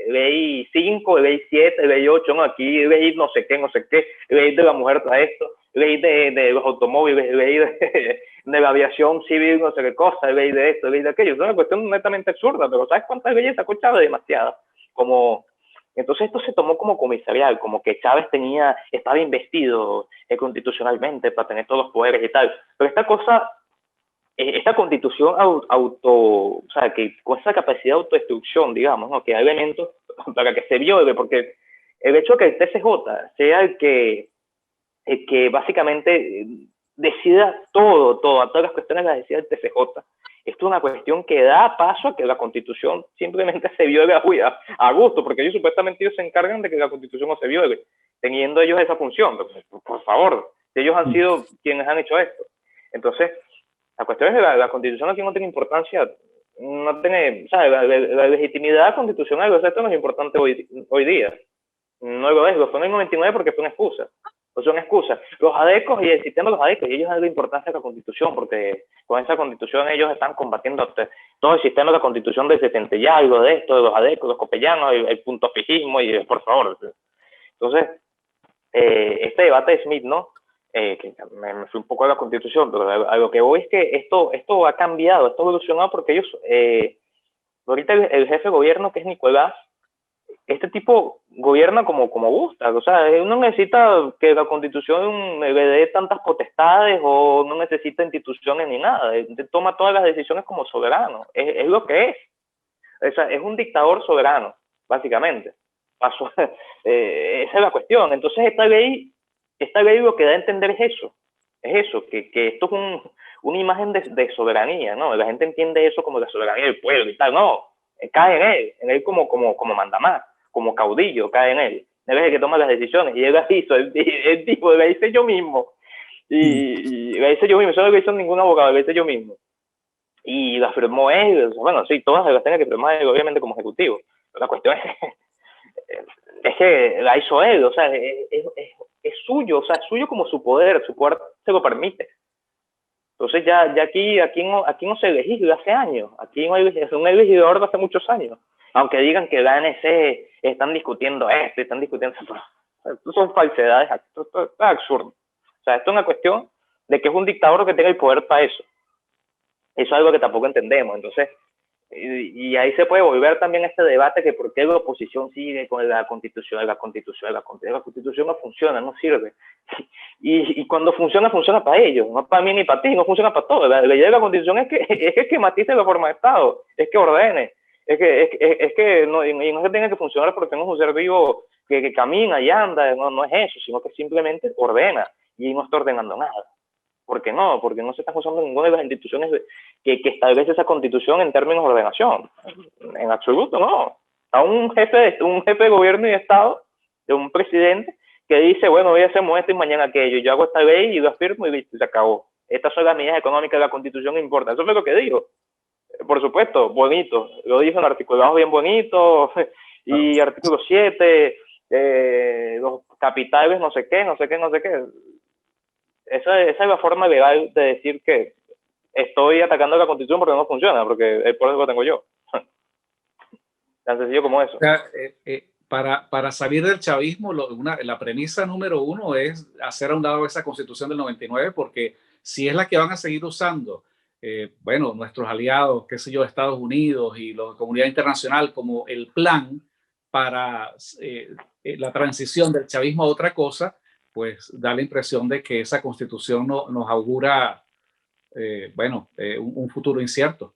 B: ley 5, ley 7, ley 8, ¿no? Aquí ley no sé qué, ley de la mujer para esto, ley de los automóviles, ley de la aviación civil, no sé qué cosa, ley de esto, ley de aquello. Es una cuestión netamente absurda, pero ¿sabes cuántas leyes sacó Chávez? Demasiadas. Entonces esto se tomó como comisarial, como que Chávez estaba investido constitucionalmente para tener todos los poderes y tal. Pero esta constitución o sea, que con esa capacidad de autodestrucción, digamos, ¿no? Que hay elementos para que se viole, porque el hecho de que el TCJ sea el que básicamente decida a todas las cuestiones las decida el TCJ. Esto es una cuestión que da paso a que la Constitución simplemente se viole a gusto, porque ellos se encargan de que la Constitución no se viole, teniendo ellos esa función. Por favor, ellos han sido quienes han hecho esto. Entonces, la cuestión es que la Constitución aquí no tiene importancia, no tiene, o sea, la legitimidad constitucional, o sea, esto no es importante hoy día. No lo es, lo fue en el 99 porque fue una excusa. O son excusas. Los adecos y el sistema de los adecos, y ellos dan la importancia de la Constitución, porque con esa Constitución ellos están combatiendo todo el sistema de la Constitución del 70 y algo de esto, de los adecos, los copellanos, el punto fijismo, y por favor. Entonces, este debate de Schmitt, ¿no? Que me fui un poco a la Constitución, pero a lo que voy es que esto ha cambiado, esto ha evolucionado porque ellos, ahorita el jefe de gobierno, que es Nicolás, este tipo gobierna como gusta, o sea, uno necesita que la Constitución le dé tantas potestades o no necesita instituciones ni nada, toma todas las decisiones como soberano, es lo que es, o sea, es un dictador soberano, básicamente. Esa es la cuestión. Entonces esta ley lo que da a entender es eso, que esto es una imagen de soberanía, ¿no? La gente entiende eso como la soberanía del pueblo y tal, no, cae en él como mandamás, como caudillo, cae en él es el que toma las decisiones, y él las hizo, él dijo, la hice yo mismo, y la hice yo mismo, eso no lo hizo ningún abogado, la hice yo mismo, y la firmó él, bueno, sí, todas las tenía que firmar él, obviamente, como ejecutivo, pero la cuestión es que la hizo él, o sea, es suyo, o sea, es suyo como su poder se lo permite. Entonces ya aquí no se legisla hace años, aquí no es un legislador de hace muchos años, aunque digan que la ANC están discutiendo esto, están discutiendo eso, esto son falsedades, esto es absurdo. O sea, esto es una cuestión de que es un dictador que tenga el poder para eso. Eso es algo que tampoco entendemos. Entonces, y ahí se puede volver también este debate que por qué la oposición sigue con la constitución no funciona, no sirve. Y cuando funciona, funciona para ellos, no para mí ni para ti, no funciona para todos. La idea de la constitución es que matice la forma de Estado, es que ordene, es que no, y no se tenga que funcionar porque no es un ser vivo que camina y anda, no es eso, sino que simplemente ordena y no está ordenando nada. ¿Por qué no? Porque no se está usando ninguna de las instituciones que establece esa constitución en términos de ordenación. En absoluto, no. A un jefe de gobierno y de Estado, de un presidente, que dice, bueno, hoy hacemos esto y mañana aquello, y yo hago esta ley y lo afirmo y listo, se acabó. Estas son las medidas económicas de la constitución, no importa. Eso es lo que dijo. Por supuesto, bonito. Lo dijo en articulados bien bonitos, y artículo 7, los capitales, no sé qué. Esa es la forma legal de decir que estoy atacando la constitución porque no funciona, porque el poder lo tengo yo. Tan sencillo como eso.
A: O sea, para salir del chavismo, la premisa número uno es hacer a un lado esa constitución del 99, porque si es la que van a seguir usando, bueno, nuestros aliados, qué sé yo, Estados Unidos y la comunidad internacional como el plan para la transición del chavismo a otra cosa, pues da la impresión de que esa constitución nos augura, un futuro incierto.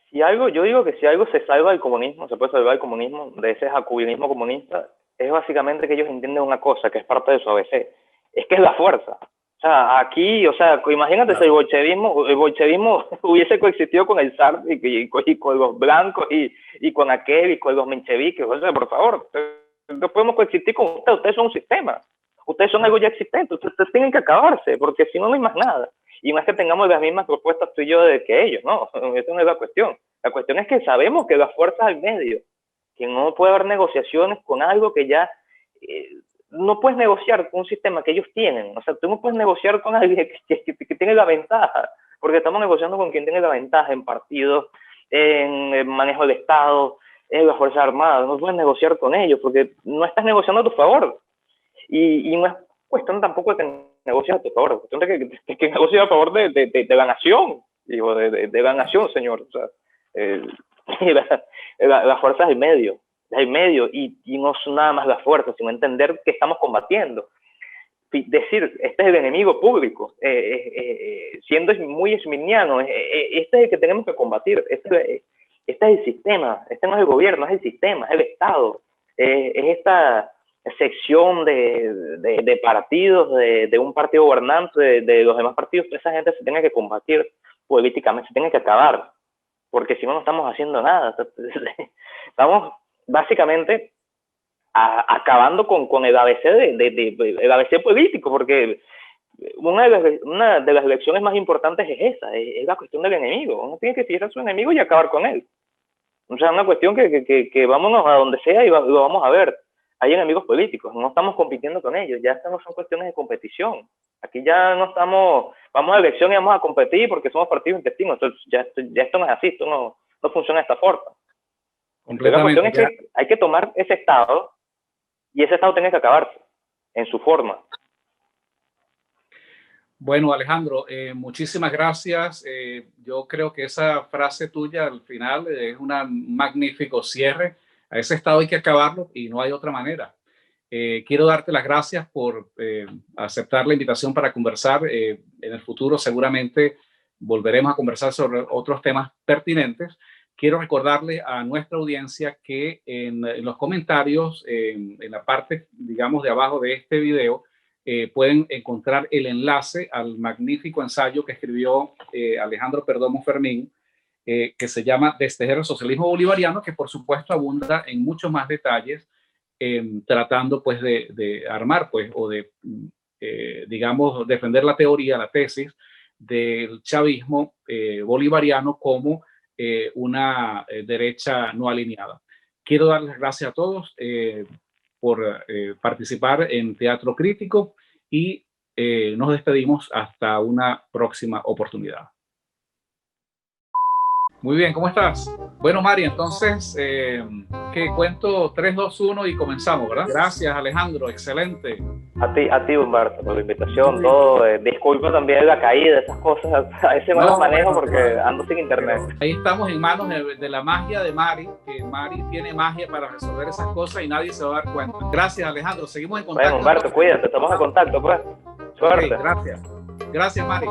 B: Yo digo que si algo se salva del comunismo, se puede salvar el comunismo, de ese jacobinismo comunista, es básicamente que ellos entienden una cosa, que es parte de su ABC, es que es la fuerza. O sea, aquí, imagínate si el bolchevismo hubiese coexistido con el zar y con los blancos y con aquel y con los mencheviques. O sea, por favor, no podemos coexistir con ustedes. Ustedes son un sistema. Ustedes son algo ya existente. Ustedes tienen que acabarse, porque si no, no hay más nada. Y no es que tengamos las mismas propuestas tú y yo de que ellos, no. Esa no es la cuestión. La cuestión es que sabemos que la fuerza es al medio, que no puede haber negociaciones con algo que ya... no puedes negociar con un sistema que ellos tienen. O sea, tú no puedes negociar con alguien que tiene la ventaja, porque estamos negociando con quien tiene la ventaja en partidos, en el manejo del Estado, en las Fuerzas Armadas. No puedes negociar con ellos, porque no estás negociando a tu favor. Y no es cuestión tampoco de que negocies a tu favor, es cuestión de que negocies a favor de la nación, digo, de la nación, señor. O sea, la fuerza es el medio. Y no es nada más la fuerza, sino entender que estamos combatiendo. Decir, este es el enemigo público, siendo muy smithniano, este es el que tenemos que combatir, este es el sistema, este no es el gobierno, es el sistema, es el Estado, es esta sección de partidos, de un partido gobernante, de los demás partidos. Esa gente se tiene que combatir políticamente, se tiene que acabar, porque si no, no estamos haciendo nada. Estamos básicamente acabando con el ABC, el ABC político, porque una de las lecciones más importantes es esa, es la cuestión del enemigo. Uno tiene que fijar a su enemigo y acabar con él. O sea, es una cuestión que vámonos a donde sea y lo vamos a ver. Hay enemigos políticos, no estamos compitiendo con ellos, ya estas no son cuestiones de competición. Aquí ya no estamos, vamos a elección y vamos a competir porque somos partidos intestinos. Entonces, ya esto no es así, esto no funciona de esta forma. La cuestión es que hay que tomar ese Estado y ese Estado tiene que acabarse en su forma.
A: Bueno, Alejandro, muchísimas gracias. Yo creo que esa frase tuya al final es un magnífico cierre. A ese Estado hay que acabarlo y no hay otra manera. Quiero darte las gracias por aceptar la invitación para conversar. En el futuro seguramente volveremos a conversar sobre otros temas pertinentes. Quiero recordarle a nuestra audiencia que en los comentarios, en la parte, digamos, de abajo de este video, pueden encontrar el enlace al magnífico ensayo que escribió Alejandro Perdomo Fermín, que se llama Destejer el socialismo bolivariano, que por supuesto abunda en muchos más detalles, tratando pues de armar pues o de digamos defender la teoría, la tesis del chavismo bolivariano como una derecha no alineada. Quiero dar las gracias a todos por participar en Teatro Crítico y nos despedimos hasta una próxima oportunidad. Muy bien, ¿cómo estás? Bueno, Mari, entonces, ¿qué cuento? 3, 2, 1 y comenzamos, ¿verdad? Gracias, Alejandro, excelente.
B: A ti, Humberto, por la invitación, todo. Disculpa también la caída, esas cosas. A veces no las manejo porque ando sin internet.
A: Ahí estamos en manos de la magia de Mari, que Mari tiene magia para resolver esas cosas y nadie se va a dar cuenta. Gracias, Alejandro. Seguimos en contacto.
B: Bueno, Humberto, cuídate, estamos en contacto, pues. Suerte.
A: Okay, gracias. Gracias, Mari.